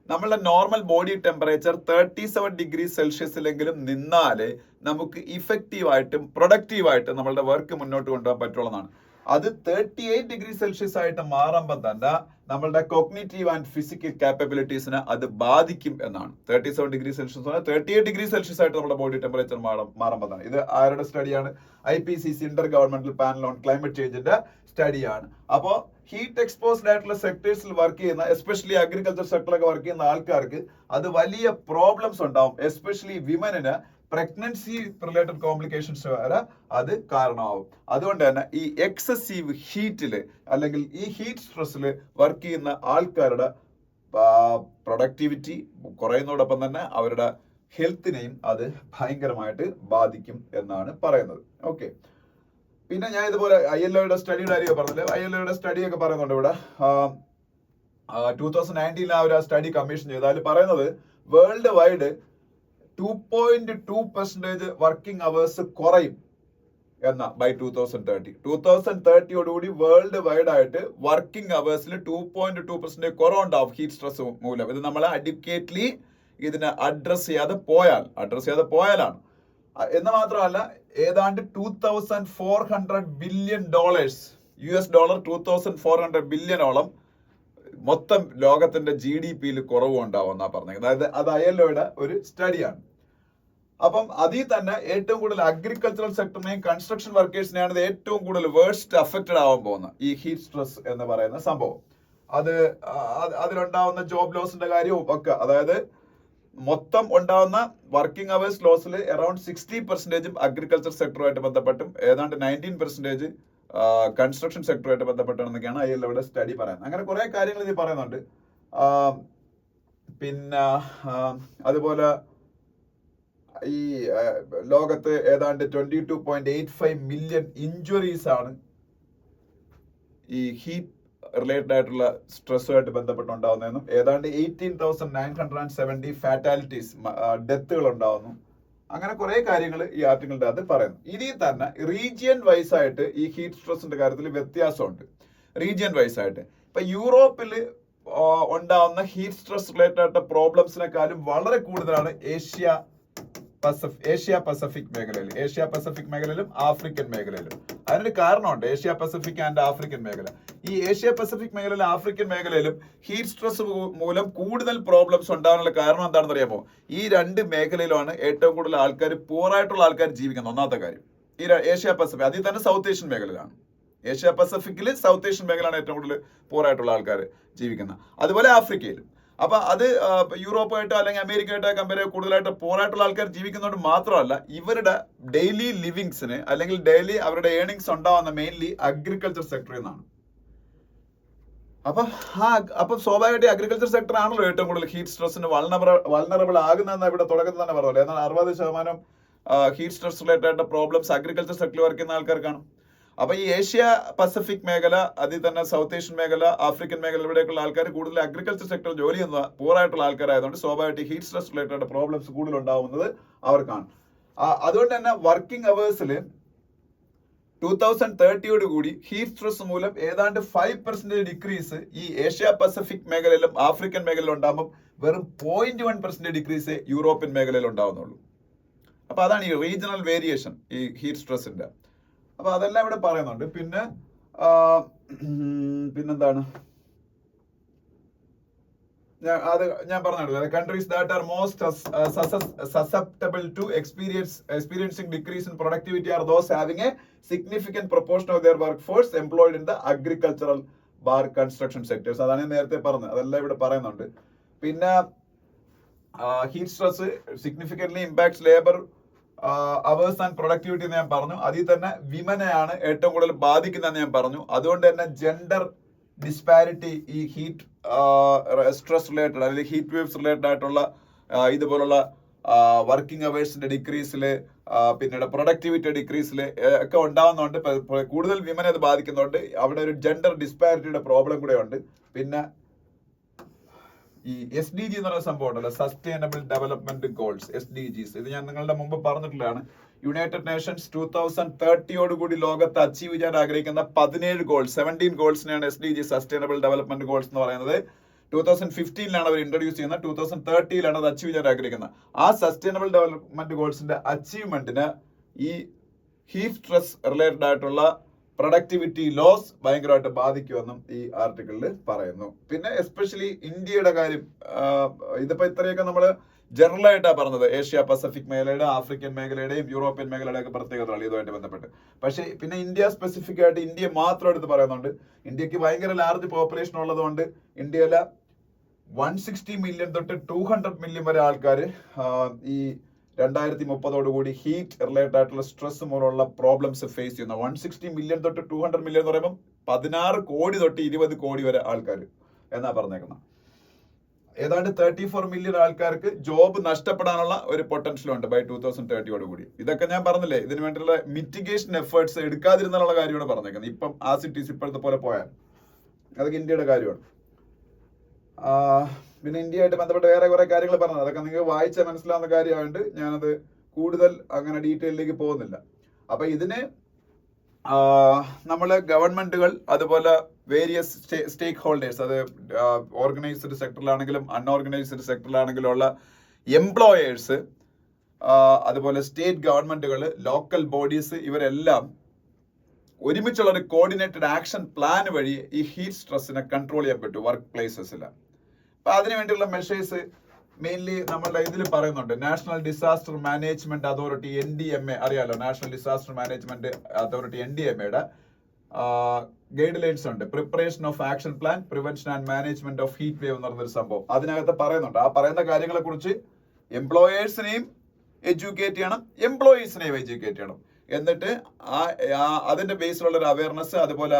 നമ്മളുടെ നോർമൽ ബോഡി ടെമ്പറേച്ചർ 37 ഡിഗ്രി സെൽഷ്യസിലെങ്കിലും നിന്നാലേ നമുക്ക് ഇഫക്റ്റീവായിട്ടും പ്രൊഡക്റ്റീവായിട്ടും നമ്മളുടെ വർക്ക് മുന്നോട്ട് കൊണ്ടുപോകാൻ പറ്റുള്ളതാണ്. അത് 38 ഡിഗ്രി സെൽഷ്യസ് ആയിട്ട് മാറുമ്പോൾ തന്നെ നമ്മളുടെ കോഗ്നിറ്റീവ് ആൻഡ് ഫിസിക്കൽ കാപ്പബിലിറ്റീസിനെ അത് ബാധിക്കും എന്നാണ്. 37 ഡിഗ്രി സെൽഷ്യസ് 38 ഡിഗ്രി സെൽഷ്യസ് ആയിട്ട് നമ്മുടെ ബോഡി ടെമ്പറേച്ചർ മാറുമ്പോൾ തന്നെ. ഇത് ആരുടെ സ്റ്റഡിയാണ്? IPCC, inter governmental panel on climate ചേഞ്ചിന്റെ സ്റ്റഡിയാണ്. അപ്പോൾ ഹീറ്റ് എക്സ്പോസ്ഡ് ആയിട്ടുള്ള സെക്ടേഴ്സിൽ വർക്ക് ചെയ്യുന്ന, എസ്പെഷ്യലി അഗ്രികൾച്ചർ സെക്ടറിലൊക്കെ വർക്ക് ചെയ്യുന്ന ആൾക്കാർക്ക് അത് വലിയ പ്രോബ്ലംസ് ഉണ്ടാവും. എസ്പെഷ്യലി വിമനിന് പ്രഗ്നൻസി റിലേറ്റഡ് കോംപ്ലിക്കേഷൻസ് വരെ അത് കാരണമാവും. അതുകൊണ്ട് തന്നെ ഈ എക്സസീവ് ഹീറ്റില് അല്ലെങ്കിൽ ഈ ഹീറ്റ് സ്ട്രെസ്സിൽ വർക്ക് ചെയ്യുന്ന ആൾക്കാരുടെ പ്രൊഡക്ടിവിറ്റി കുറയുന്നതോടൊപ്പം തന്നെ അവരുടെ ഹെൽത്തിനെയും അത് ഭയങ്കരമായിട്ട് ബാധിക്കും എന്നാണ് പറയുന്നത്. ഓക്കെ, പിന്നെ ഞാൻ ഇതുപോലെ ILOയുടെ സ്റ്റഡിയുടെ കാര്യമൊക്കെ പറഞ്ഞില്ലേ. ILOയുടെ സ്റ്റഡിയൊക്കെ പറയുന്നുണ്ട് ഇവിടെ. 2019 അവർ ആ സ്റ്റഡി കമ്മീഷൻ ചെയ്ത് അതിൽ പറയുന്നത് വേൾഡ് വൈഡ് 2.2% വർക്കിംഗ് അവേഴ്സ് കുറയും എന്ന ബൈ 2030 വേൾഡ് വൈഡ് ആയിട്ട് വർക്കിംഗ് അവേഴ്സിൽ 2.2% കുറവുണ്ടാവും ഹീറ്റ് സ്ട്രെസ് മൂലം. ഇത് നമ്മൾ അഡ്വക്കേറ്റ്ലി ഇതിനെ അഡ്രസ് ചെയ്യാതെ പോയാലാണ്. എന്ന് മാത്രമല്ല, ഏതാണ്ട് $2,400 ബില്യൺ US ഡോളർ 2,400 ബില്യണോളം മൊത്തം ലോകത്തിന്റെ GDPയിൽ കുറവ് ഉണ്ടാവുമെന്നാ പറഞ്ഞത്. അതായത് അത് ILOയുടെ ഒരു സ്റ്റഡിയാണ്. അപ്പം അതിൽ തന്നെ ഏറ്റവും കൂടുതൽ അഗ്രികൾച്ചറൽ സെക്ടറിനെയും കൺസ്ട്രക്ഷൻ വർക്കേഴ്സിനെയാണ് ഇത് ഏറ്റവും കൂടുതൽ വേഴ്സ്റ്റ് അഫക്റ്റഡ് ആവാൻ പോകുന്ന ഈ ഹീറ്റ് സ്ട്രെസ് എന്ന് പറയുന്ന സംഭവം. അതിലുണ്ടാവുന്ന ജോബ് ലോസിന്റെ കാര്യവും ഒക്കെ, അതായത് മൊത്തം ഉണ്ടാവുന്ന വർക്കിംഗ് അവേഴ്സ് ലോസിൽ അറൌണ്ട് 60% അഗ്രികൾച്ചർ സെക്ടറുമായിട്ട് ബന്ധപ്പെട്ടും ഏതാണ്ട് 19% കൺസ്ട്രക്ഷൻ സെക്ടറുമായിട്ട് ബന്ധപ്പെട്ടാണെന്നൊക്കെയാണ് ILOയുടെ സ്റ്റഡി പറയുന്നത്. അങ്ങനെ കുറെ കാര്യങ്ങൾ ഇത് പറയുന്നുണ്ട്. പിന്നെ അതുപോലെ ഈ ലോകത്ത് ഏതാണ്ട് 22.85 മില്യൺ ഇഞ്ചുറീസ് ആണ് ഈ ഹീറ്റ് റിലേറ്റഡ് ആയിട്ടുള്ള സ്ട്രെസ്സുമായിട്ട് ബന്ധപ്പെട്ടുണ്ടാവുന്നതെന്നും ഏതാണ്ട് 18,970 ഫാറ്റാലിറ്റീസ് ഡെത്തുകൾ ഉണ്ടാവുന്നു. അങ്ങനെ കുറെ കാര്യങ്ങൾ ഈ ആർട്ടിക്കിളിന്റെ അത് പറയുന്നു. ഇനി തന്നെ റീജിയൻ വൈസ് ആയിട്ട് ഈ ഹീറ്റ് സ്ട്രെസ്സിന്റെ കാര്യത്തിൽ വ്യത്യാസമുണ്ട്. റീജിയൻ വൈസ് ആയിട്ട് ഇപ്പൊ യൂറോപ്പിൽ ഉണ്ടാവുന്ന ഹീറ്റ് സ്ട്രെസ് റിലേറ്റഡ് ആയിട്ട് പ്രോബ്ലംസിനെക്കാളും വളരെ കൂടുതലാണ് ഏഷ്യ പസഫിക് മേഖലയിലും ആഫ്രിക്കൻ മേഖലയിലും. അതിനൊരു കാരണമുണ്ട്, ഏഷ്യ പസഫിക് ആൻഡ് ആഫ്രിക്കൻ മേഖല. ഈ ഏഷ്യ പസഫിക് മേഖലയിലും ആഫ്രിക്കൻ മേഖലയിലും ഹീറ്റ് സ്ട്രെസ് മൂലം കൂടുതൽ പ്രോബ്ലംസ് ഉണ്ടാകാനുള്ള കാരണം എന്താണെന്ന് അറിയാമോ? ഈ രണ്ട് മേഖലയിലാണ് ഏറ്റവും കൂടുതൽ ആൾക്കാർ, പൂറായിട്ടുള്ള ആൾക്കാർ ജീവിക്കുന്നത്. ഒന്നാമത്തെ കാര്യം ഈ ഏഷ്യ പസഫിക്, അതിൽ തന്നെ സൗത്ത് ഏഷ്യൻ മേഖലയിലാണ്. ഏഷ്യ പസഫിക്കിൽ സൗത്ത് ഏഷ്യൻ മേഖലയാണ് ഏറ്റവും കൂടുതൽ പൂറായിട്ടുള്ള ആൾക്കാർ ജീവിക്കുന്നത്. അതുപോലെ ആഫ്രിക്കയിലും. അപ്പൊ അത് യൂറോപ്പായിട്ടോ അല്ലെങ്കിൽ അമേരിക്കയായിട്ടോ കമ്പയർ കൂടുതലായിട്ട് പൂറായിട്ടുള്ള ആൾക്കാർ ജീവിക്കുന്നതുകൊണ്ട് മാത്രമല്ല, ഇവരുടെ ഡെയിലി ലിവിങ്സിന് അല്ലെങ്കിൽ ഡെയിലി അവരുടെ ഏണിങ്സ് ഉണ്ടാവുന്ന മെയിൻലി അഗ്രികൾച്ചർ സെക്ടറിൽ നിന്നാണ്. അപ്പൊ സ്വാഭാവികമായിട്ട് അഗ്രികൾച്ചർ സെക്ടർ ആണല്ലോ ഏറ്റവും കൂടുതൽ ഹീറ്റ് സ്ട്രെസ്സിന് വൾണറബിൾ ആകുന്നതെന്ന് ഇവിടെ തുടക്കത്തിൽ തന്നെ പറഞ്ഞല്ലോ. എന്നാൽ 60% ഹീറ്റ് സ്ട്രെസ് റിലേറ്റഡ് ആയിട്ട് പ്രോബ്ലംസ് അഗ്രികൾച്ചർ സെക്ടറിൽ വർക്ക് ചെയ്യുന്ന ആൾക്കാർക്കാണ്. അപ്പൊ ഈ ഏഷ്യ പസഫിക് മേഖല, അതിൽ തന്നെ സൗത്ത് ഏഷ്യൻ മേഖല, ആഫ്രിക്കൻ മേഖല, ഇവിടെയൊക്കെയുള്ള ആൾക്കാർ കൂടുതൽ അഗ്രികൾച്ചർ സെക്ടറിൽ ജോലി ചെയ്യുന്ന പൂറായിട്ടുള്ള ആൾക്കാരായതുകൊണ്ട് സ്വാഭാവികമായിട്ട് ഹീറ്റ് സ്ട്രെസ് റിലേറ്റഡ് പ്രോബ്ലംസ് കൂടുതൽ ഉണ്ടാവുന്നത് അവർക്കാണ്. അതുകൊണ്ട് തന്നെ വർക്കിംഗ് അവേഴ്സിൽ 2030 കൂടി ഹീറ്റ് സ്ട്രെസ് മൂലം ഏതാണ്ട് 5% ഡിക്രീസ് ഈ ഏഷ്യ പസഫിക് മേഖലയിലും ആഫ്രിക്കൻ മേഖലയിലും ഉണ്ടാകുമ്പോൾ വെറും 0.1% ഡിക്രീസ് യൂറോപ്യൻ മേഖലയിൽ ഉണ്ടാവുന്നുള്ളൂ. അപ്പൊ അതാണ് ഈ റീജിയണൽ വേരിയേഷൻ ഈ ഹീറ്റ് സ്ട്രെസ്സിന്റെ. അപ്പൊ അതെല്ലാം ഇവിടെ പറയുന്നുണ്ട്. പിന്നെന്താണ് ഞാൻ പറഞ്ഞിട്ടില്ല, countries that are most susceptible to experiencing decrease in productivity are those having a significant proportion of their work force employed in the agricultural or construction sectors. അതാണ് ഞാൻ നേരത്തെ പറഞ്ഞത്, അതെല്ലാം ഇവിടെ പറയുന്നുണ്ട്. പിന്നെ heat stress significantly impacts labour hours and productivity എന്ന് ഞാൻ പറഞ്ഞു. അതിൽ തന്നെ വിമനെയാണ് ഏറ്റവും കൂടുതൽ ബാധിക്കുന്നതെന്ന് ഞാൻ പറഞ്ഞു. അതുകൊണ്ട് തന്നെ ജെൻഡർ ഡിസ്പാരിറ്റി ഈ ഹീറ്റ് സ്ട്രെസ് റിലേറ്റഡ് അല്ലെങ്കിൽ ഹീറ്റ് വേവ്സ് റിലേറ്റഡ് ആയിട്ടുള്ള ഇതുപോലുള്ള വർക്കിംഗ് അവേഴ്സിന്റെ ഡിക്രീസിൽ, പിന്നീട് പ്രൊഡക്ടിവിറ്റി ഡിക്രീസിൽ ഒക്കെ ഉണ്ടാവുന്നുണ്ട്. കൂടുതൽ വിമനെ അത് ബാധിക്കുന്നുണ്ട്. അവിടെ ഒരു ജെൻഡർ ഡിസ്പാരിറ്റിയുടെ പ്രോബ്ലം കൂടെ ഉണ്ട്. പിന്നെ ഈ SDG എന്ന് പറയുന്ന സംഭവം ഉണ്ടല്ലോ, സസ്റ്റൈനബിൾ ഡെവലപ്മെന്റ് ഗോൾസ്, SDGs. ഇത് ഞാൻ നിങ്ങളുടെ മുമ്പ് പറഞ്ഞിട്ടുള്ളതാണ്. യുണൈറ്റഡ് നേഷൻസ് 2030 കൂടി ലോകത്ത് അച്ചീവ് ചെയ്യാൻ ആഗ്രഹിക്കുന്ന 17 ഗോൾസിനെയാണ് SDG, സസ്റ്റൈനബിൾ ഡെവലപ്മെന്റ് ഗോൾസ് എന്ന് പറയുന്നത്. 2015 അവർ ഇൻട്രൊഡ്യൂസ് ചെയ്യുന്നത്, 2030 അത് അച്ചീവ് ചെയ്യാൻ ആഗ്രഹിക്കുന്നത്. ആ സസ്റ്റൈനബിൾ ഡെവലപ്മെന്റ് ഗോൾസിന്റെ അച്ചീവ്മെന്റിന് ഈ ഹീറ്റ് സ്ട്രെസ് റിലേറ്റഡ് ആയിട്ടുള്ള പ്രൊഡക്ടിവിറ്റി ലോസ് ഭയങ്കരമായിട്ട് ബാധിക്കുമെന്നും ഈ ആർട്ടിക്കിളിൽ പറയുന്നു. പിന്നെ എസ്പെഷ്യലി ഇന്ത്യയുടെ കാര്യം, ഇതിപ്പോ ഇത്രയൊക്കെ നമ്മൾ ജനറൽ ആയിട്ടാണ് പറഞ്ഞത്, ഏഷ്യ പസഫിക് മേഖലയുടെ, ആഫ്രിക്കൻ മേഖലയുടെയും യൂറോപ്യൻ മേഖലയുടെയൊക്കെ പ്രത്യേകതകൾ ഇതുമായിട്ട് ബന്ധപ്പെട്ട്. പക്ഷേ പിന്നെ ഇന്ത്യ സ്പെസിഫിക് ആയിട്ട് ഇന്ത്യ മാത്രം എടുത്ത് പറയുന്നുണ്ട്. ഇന്ത്യക്ക് ഭയങ്കര ലാർജ് പോപ്പുലേഷൻ ഉള്ളതുകൊണ്ട് ഇന്ത്യയിലെ 160 മില്യൺ തൊട്ട് 200 മില്യൺ വരെ ആൾക്കാർ ഈ 2030 കൂടി ഹീറ്റ് റിലേറ്റഡ് ആയിട്ടുള്ള സ്ട്രെസ് മൂലമുള്ള പ്രോബ്ലംസ് ഫേസ് ചെയ്യുന്ന 160 മില്യൺ തൊട്ട് 200 മില്യൺ എന്ന് പറയുമ്പോൾ 16 കോടി തൊട്ട് 20 കോടി വരെ ആൾക്കാർ എന്നാ പറഞ്ഞേക്കുന്നത്. ഏതാണ്ട് 34 മില്യൺ ആൾക്കാർക്ക് ജോബ് നഷ്ടപ്പെടാനുള്ള ഒരു പൊട്ടൻഷ്യൽ ഉണ്ട് ബൈ 2030 കൂടി. ഇതൊക്കെ ഞാൻ പറഞ്ഞില്ലേ, ഇതിനു വേണ്ടിയുള്ള മിറ്റിഗേഷൻ എഫേർട്സ് എടുക്കാതിരുന്നുള്ള കാര്യമാണ് പറഞ്ഞേക്കുന്നത്. ഇപ്പം ആസിറ്റീസ് ഇപ്പോഴത്തെ പോലെ പോയാൽ അതൊക്കെ ഇന്ത്യയുടെ കാര്യമാണ്. പിന്നെ ഇന്ത്യയായിട്ട് ബന്ധപ്പെട്ട് വേറെ കുറെ കാര്യങ്ങൾ പറഞ്ഞത്, അതൊക്കെ നിങ്ങൾക്ക് വായിച്ചാൽ മനസ്സിലാവുന്ന കാര്യമായിട്ട് ഞാനത് കൂടുതൽ അങ്ങനെ ഡീറ്റെയിലേക്ക് പോകുന്നില്ല. അപ്പൊ ഇതിന് നമ്മള് ഗവൺമെന്റുകൾ, അതുപോലെ വേരിയസ് സ്റ്റേക്ക് ഹോൾഡേഴ്സ്, അത് ഓർഗനൈസ്ഡ് സെക്ടറിലാണെങ്കിലും അൺഓർഗനൈസ്ഡ് സെക്ടറിലാണെങ്കിലും ഉള്ള എംപ്ലോയേഴ്സ്, അതുപോലെ സ്റ്റേറ്റ് ഗവൺമെന്റുകൾ, ലോക്കൽ ബോഡീസ്, ഇവരെല്ലാം ഒരുമിച്ചുള്ള ഒരു കോർഡിനേറ്റഡ് ആക്ഷൻ പ്ലാൻ വഴി ഈ ഹീറ്റ് സ്ട്രെസ്സിനെ കൺട്രോൾ ചെയ്യാൻ പറ്റും വർക്ക് പ്ലേസസിൽ. അപ്പൊ അതിനുവേണ്ടിയുള്ള മെഷേഴ്സ് മെയിൻലി നമ്മളുടെ ഇതിൽ പറയുന്നുണ്ട്. National disaster management authority, NDMA അറിയാലോ, നാഷണൽ ഡിസാസ്റ്റർ മാനേജ്മെന്റ് അതോറിറ്റി NDMAയുടെ ഗൈഡ് ലൈൻസ് ഉണ്ട്. Preparation of action plan, prevention and management of heat wave എന്ന് പറഞ്ഞൊരു സംഭവം അതിനകത്ത് പറയുന്നുണ്ട്. ആ പറയുന്ന കാര്യങ്ങളെ കുറിച്ച് എംപ്ലോയേഴ്സിനെയും എഡ്യൂക്കേറ്റ് ചെയ്യണം, എംപ്ലോയീസിനെയും എഡ്യൂക്കേറ്റ് ചെയ്യണം. എന്നിട്ട് അതിന്റെ ബേസിലുള്ള ഒരു അവയർനെസ്, അതുപോലെ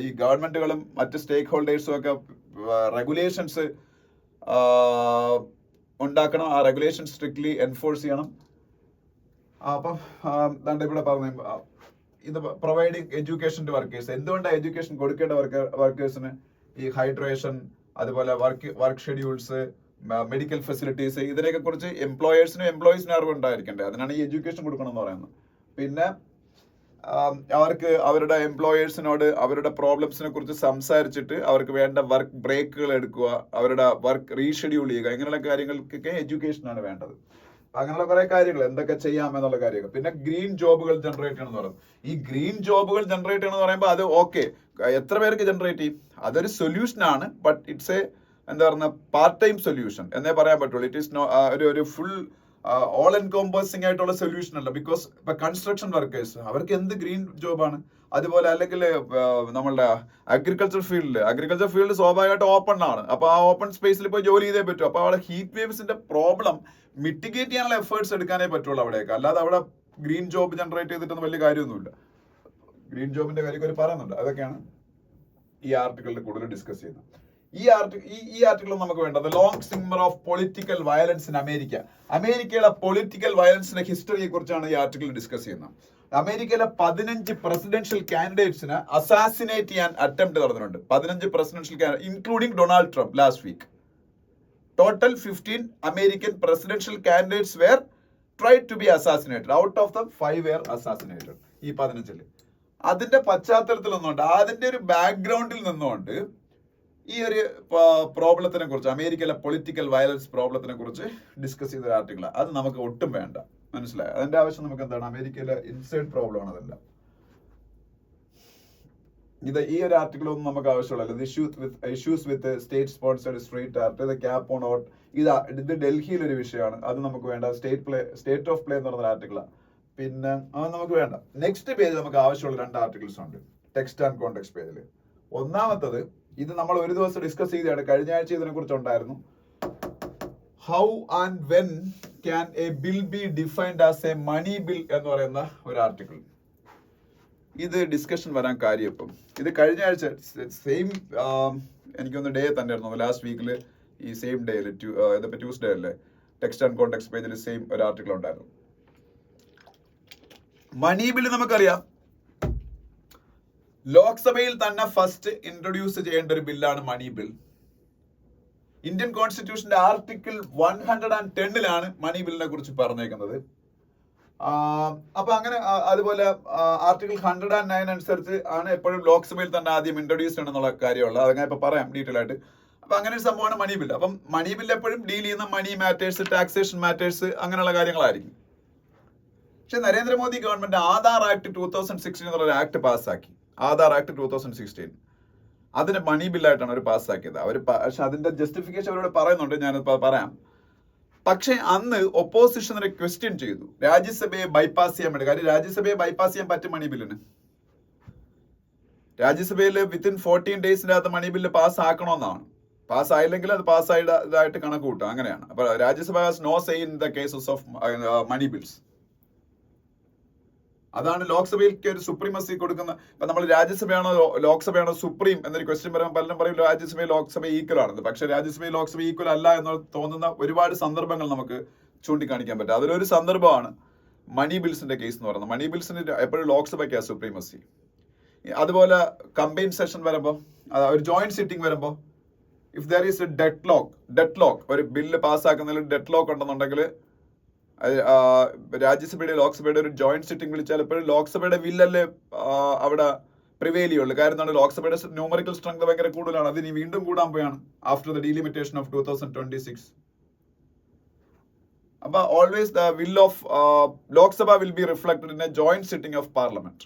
ഈ ഗവൺമെന്റുകളും മറ്റ് സ്റ്റേക്ക് ഹോൾഡേഴ്സും ഒക്കെ റെഗുലേഷൻസ് ഉണ്ടാക്കണം. ആ റെഗുലേഷൻ സ്ട്രിക്ട്ലി എൻഫോഴ്സ് ചെയ്യണം. അപ്പം ഇവിടെ പറഞ്ഞു, ഇത് പ്രൊവൈഡിങ് എഡ്യൂക്കേഷൻ ടു വർക്കേഴ്സ്. എന്തുകൊണ്ടാണ് എഡ്യൂക്കേഷൻ കൊടുക്കേണ്ട വർക്കേഴ്സിന്? ഈ ഹൈഡ്രേഷൻ, അതുപോലെ വർക്ക് ഷെഡ്യൂൾസ്, മെഡിക്കൽ ഫെസിലിറ്റീസ്, ഇതിനെയൊക്കെ കുറിച്ച് എംപ്ലോയേഴ്സിനും എംപ്ലോയീസിനും അറിവുണ്ടായിരിക്കണ്ടേ. അതിനാണ് ഈ എഡ്യൂക്കേഷൻ കൊടുക്കണം എന്ന് പറയുന്നത്. പിന്നെ അവർക്ക് അവരുടെ എംപ്ലോയേഴ്സിനോട് അവരുടെ പ്രോബ്ലംസിനെ കുറിച്ച് സംസാരിച്ചിട്ട് അവർക്ക് വേണ്ട വർക്ക് ബ്രേക്കുകൾ എടുക്കുക, അവരുടെ വർക്ക് റീഷെഡ്യൂൾ ചെയ്യുക, ഇങ്ങനെയുള്ള കാര്യങ്ങൾക്കൊക്കെ എഡ്യൂക്കേഷനാണ് വേണ്ടത്. അങ്ങനെയുള്ള കുറെ കാര്യങ്ങൾ എന്തൊക്കെ ചെയ്യാം എന്നുള്ള കാര്യങ്ങൾ. പിന്നെ ഗ്രീൻ ജോബുകൾ ജനറേറ്റ് ചെയ്യണം എന്ന് പറയും. ഈ ഗ്രീൻ ജോബുകൾ ജനറേറ്റ് ചെയ്യണം എന്ന് പറയുമ്പോൾ അത് ഓക്കെ, എത്ര പേർക്ക് ജനറേറ്റ് ചെയ്യും? അതൊരു സൊല്യൂഷൻ ആണ്, ബട്ട് ഇറ്റ്സ് എ എന്താ പറയുക പാർട്ട് ടൈം സൊല്യൂഷൻ എന്നേ പറയാൻ പറ്റുള്ളൂ. ഇറ്റ് ഈസ് ഒരു ഫുൾ ഓൾ എൻകോംപസിംഗ് ആയിട്ടുള്ള സൊല്യൂഷൻ അല്ല. ബിക്കോസ് ഇപ്പൊ കൺസ്ട്രക്ഷൻ വർക്കേഴ്സ് അവർക്ക് എന്ത് ഗ്രീൻ ജോബാണ്? അതുപോലെ അല്ലെങ്കിൽ നമ്മളുടെ അഗ്രികൾച്ചർ ഫീൽഡ് സ്വാഭാവികമായിട്ട് ഓപ്പൺ ആണ്. അപ്പൊ ആ ഓപ്പൺ സ്പേസിൽ പോയി ജോലി ചെയ്തേ പറ്റൂ. അപ്പൊ അവിടെ ഹീറ്റ് വേവ്സിന്റെ പ്രോബ്ലം മിറ്റിഗേറ്റ് ചെയ്യാനുള്ള എഫേർട്സ് എടുക്കാനേ പറ്റുള്ളൂ അവിടെയൊക്കെ. അല്ലാതെ അവിടെ ഗ്രീൻ ജോബ് ജനറേറ്റ് ചെയ്തിട്ടൊന്നും വലിയ കാര്യമൊന്നുമില്ല. ഗ്രീൻ ജോബിന്റെ കാര്യം അവർ പറയുന്നുണ്ട്. അതൊക്കെയാണ് ഈ ആർട്ടിക്കിളിൽ കൂടുതൽ ഡിസ്കസ് ചെയ്യുന്നത്. ഈ ആർട്ടിക്കിൾ നമുക്ക് വേണ്ടത് long simmer of political violence in അമേരിക്കയിലെ പൊളിറ്റിക്കൽ വയലൻസിന്റെ ഹിസ്റ്ററിയെ കുറിച്ചാണ് ഈ ആർട്ടിക്കിൾ ഡിസ്കസ് ചെയ്യുന്നത്. അമേരിക്കയിലെ 15 പ്രസിഡൻഷ്യൽ കാൻഡിഡേറ്റ്സിനെ അസാസിനേറ്റ് ചെയ്യാൻ അറ്റംപ്റ്റ് നടന്നിട്ടുണ്ട്. 15 presidential candidate including Donald Trump last week. Total 15 American presidential candidates were tried to be assassinated. Out of the 5 were assassinated. ഈ 15 അതിന്റെ പശ്ചാത്തലത്തിൽ നിന്നുകൊണ്ട്, അതിന്റെ ഒരു ബാക്ക്ഗ്രൗണ്ടിൽ നിന്നുകൊണ്ട് ഈ ഒരു പ്രോബ്ലത്തിനെ കുറിച്ച്, അമേരിക്കയിലെ പൊളിറ്റിക്കൽ വയലൻസ് പ്രോബ്ലത്തിനെ കുറിച്ച് ഡിസ്കസ് ചെയ്ത ആർട്ടിക്കിളാണ്. അത് നമുക്ക് ഒട്ടും വേണ്ട, മനസ്സിലായോ? അതിന്റെ ആവശ്യം നമുക്ക് എന്താണ്? അമേരിക്കയിലെ ഇൻസൈഡ് പ്രോബ്ലം ആണ് അതെല്ലാം. ഈ ഒരു ആർട്ടിക്കിൾ ഒന്നും നമുക്ക് ആവശ്യമുള്ളൂ. Issues with state sponsored street art, cap on out, ഇത് ഡൽഹിയിലെ ഒരു വിഷയമാണ്. അത് നമുക്ക് വേണ്ട. സ്റ്റേറ്റ് ഓഫ് പ്ലേ എന്ന് പറഞ്ഞ ആർട്ടിക്കിളാണ്. പിന്നെ അത് നമുക്ക് വേണ്ട. നെക്സ്റ്റ് പേജ് നമുക്ക് ആവശ്യമുള്ള 2 ആർട്ടിക്കിൾസ് ഉണ്ട് ടെക്സ്റ്റ് ആൻഡ് കോണ്ടെക്സ്റ്റ് പേജിൽ. ഒന്നാമത്തത്, ഇത് നമ്മൾ ഒരു ദിവസം ഡിസ്കസ് ചെയ്തതാണ്, കഴിഞ്ഞ ആഴ്ച ഇതിനെ കുറിച്ച് ഉണ്ടായിരുന്നു. How and when can a bill be defined as a money bill എന്ന് പറയുന്ന ഒരു ആർട്ടിക്കിൾ. ഇത് ഡിസ്കഷൻ വരാൻ കാര്യം ഇപ്പം ഇത് കഴിഞ്ഞ ആഴ്ച സെയിം എനിക്കൊന്ന് ഡേ തന്നെ ആയിരുന്നു, ലാസ്റ്റ് വീക്കിൽ ഈ സെയിം ഡേയിൽ ഇതിപ്പോ ട്യൂസ്ഡേ അല്ലേ, ടെക്സ്റ്റ് ആൻഡ് കോണ്ടെക്സ്റ്റ് പേജിൽ സെയിം ഒരു ആർട്ടിക്കിൾ ഉണ്ടായിരുന്നു. മണി ബിൽ നമുക്കറിയാം, ലോക്സഭയിൽ തന്നെ ഫസ്റ്റ് ഇൻട്രൊഡ്യൂസ് ചെയ്യേണ്ട ഒരു ബില്ലാണ് മണി ബിൽ. ഇന്ത്യൻ കോൺസ്റ്റിറ്റ്യൂഷന്റെ ആർട്ടിക്കിൾ 110 മണി ബില്ലിനെ കുറിച്ച് പറഞ്ഞേക്കുന്നത്. അപ്പൊ അങ്ങനെ അതുപോലെ ആർട്ടിക്കിൾ 109 അനുസരിച്ച് ആണ് എപ്പോഴും ലോക്സഭയിൽ തന്നെ ആദ്യം ഇൻട്രൊഡ്യൂസ് ചെയ്യണമെന്നുള്ള കാര്യമുള്ളത്. അതങ്ങനെ ഇപ്പൊ പറയാം ഡീറ്റെയിൽ ആയിട്ട്. അപ്പൊ അങ്ങനെ ഒരു സംഭവമാണ് മണി ബിൽ. അപ്പം മണി ബിൽ എപ്പോഴും ഡീൽ ചെയ്യുന്ന മണി മാറ്റേഴ്സ്, ടാക്സേഷൻ മാറ്റേഴ്സ്, അങ്ങനെയുള്ള കാര്യങ്ങളായിരിക്കും. പക്ഷെ നരേന്ദ്രമോദി ഗവൺമെന്റ് ആധാർ ആക്ട് 2016 എന്നുള്ള ആക്ട് പാസ്സാക്കി. ആധാർ ആക്ട് 2016 അതിന് മണി ബില്ലായിട്ടാണ് അവർ പാസ്സാക്കിയത്. പക്ഷെ അതിന്റെ ജസ്റ്റിഫിക്കേഷൻ അവരോട് പറയുന്നുണ്ട്, ഞാനിപ്പോ പറയാം. പക്ഷെ അന്ന് ഒപ്പോസിഷൻ ഒരു ക്വസ്റ്റ്യൻ ചെയ്തു, രാജ്യസഭയെ ബൈപ്പാസ് ചെയ്യാൻ വേണ്ടി. കാര്യം രാജ്യസഭയെ ബൈപ്പാസ് ചെയ്യാൻ പറ്റും മണി ബില്ലിന്. രാജ്യസഭയിൽ വിത്തിൻ 14 ഡേയ്സിനകത്ത് മണി ബില്ല് പാസ് ആക്കണമെന്നാണ്. പാസ് ആയില്ലെങ്കിൽ അത് പാസ് ആയതായിട്ട് കണക്ക് കൂട്ടുക, അങ്ങനെയാണ്. അപ്പൊ രാജ്യസഭ has no say in the cases of money bills. അതാണ് ലോക്സഭയിലേക്ക് ഒരു സുപ്രീമസി കൊടുക്കുന്ന. ഇപ്പൊ നമ്മൾ രാജ്യസഭയാണോ ലോക്സഭയാണോ സുപ്രീം എന്നൊരു ക്വസ്റ്റ്യൻ പറയുമ്പോൾ പലരും പറയും രാജ്യസഭയിൽ ലോക്സഭ ഈക്വൽ ആണെന്ന്. പക്ഷെ രാജ്യസഭയിൽ ലോക്സഭ ഈക്വൽ അല്ല എന്ന് തോന്നുന്ന ഒരുപാട് സന്ദർഭങ്ങൾ നമുക്ക് ചൂണ്ടിക്കാണിക്കാൻ പറ്റും. അതിലൊരു സന്ദർഭമാണ് മണി ബിൽസിന്റെ കേസ് എന്ന് പറയുന്നത്. മണി ബിൽസിന് എപ്പോഴും ലോക്സഭയ്ക്കാണ് സുപ്രീമസി. അതുപോലെ കമ്പൈൻ സെഷൻ വരുമ്പോൾ, ഒരു ജോയിന്റ് സിറ്റിംഗ് വരുമ്പോൾ, if there is A dead lock ഒരു ബില്ല് പാസ്സാക്കുന്നതിൽ ഡെഡ് ലോക്ക് ഉണ്ടെന്നുണ്ടെങ്കിൽ രാജ്യസഭയുടെ ലോക്സഭയുടെ ഒരു ജോയിന്റ് സിറ്റിംഗ് വിളിച്ചാൽ എപ്പോഴും ലോക്സഭയുടെ ബില്ലല്ലേ അവിടെ പ്രിവെയിൽ ചെയ്യുള്ളൂ. കാരണം എന്താണ്, ലോക്സഭയുടെ ന്യൂമറിക്കൽ സ്ട്രെങ്ത് ഭയങ്കര കൂടുതലാണ്. അത് ഇനി വീണ്ടും കൂടാൻ പോയാണ് ആഫ്റ്റർ ദ ഡീലിമിറ്റേഷൻ ഓഫ് 2026. അപ്പൊ always the will of Lok Sabha will be reflected in A joint sitting of parliament.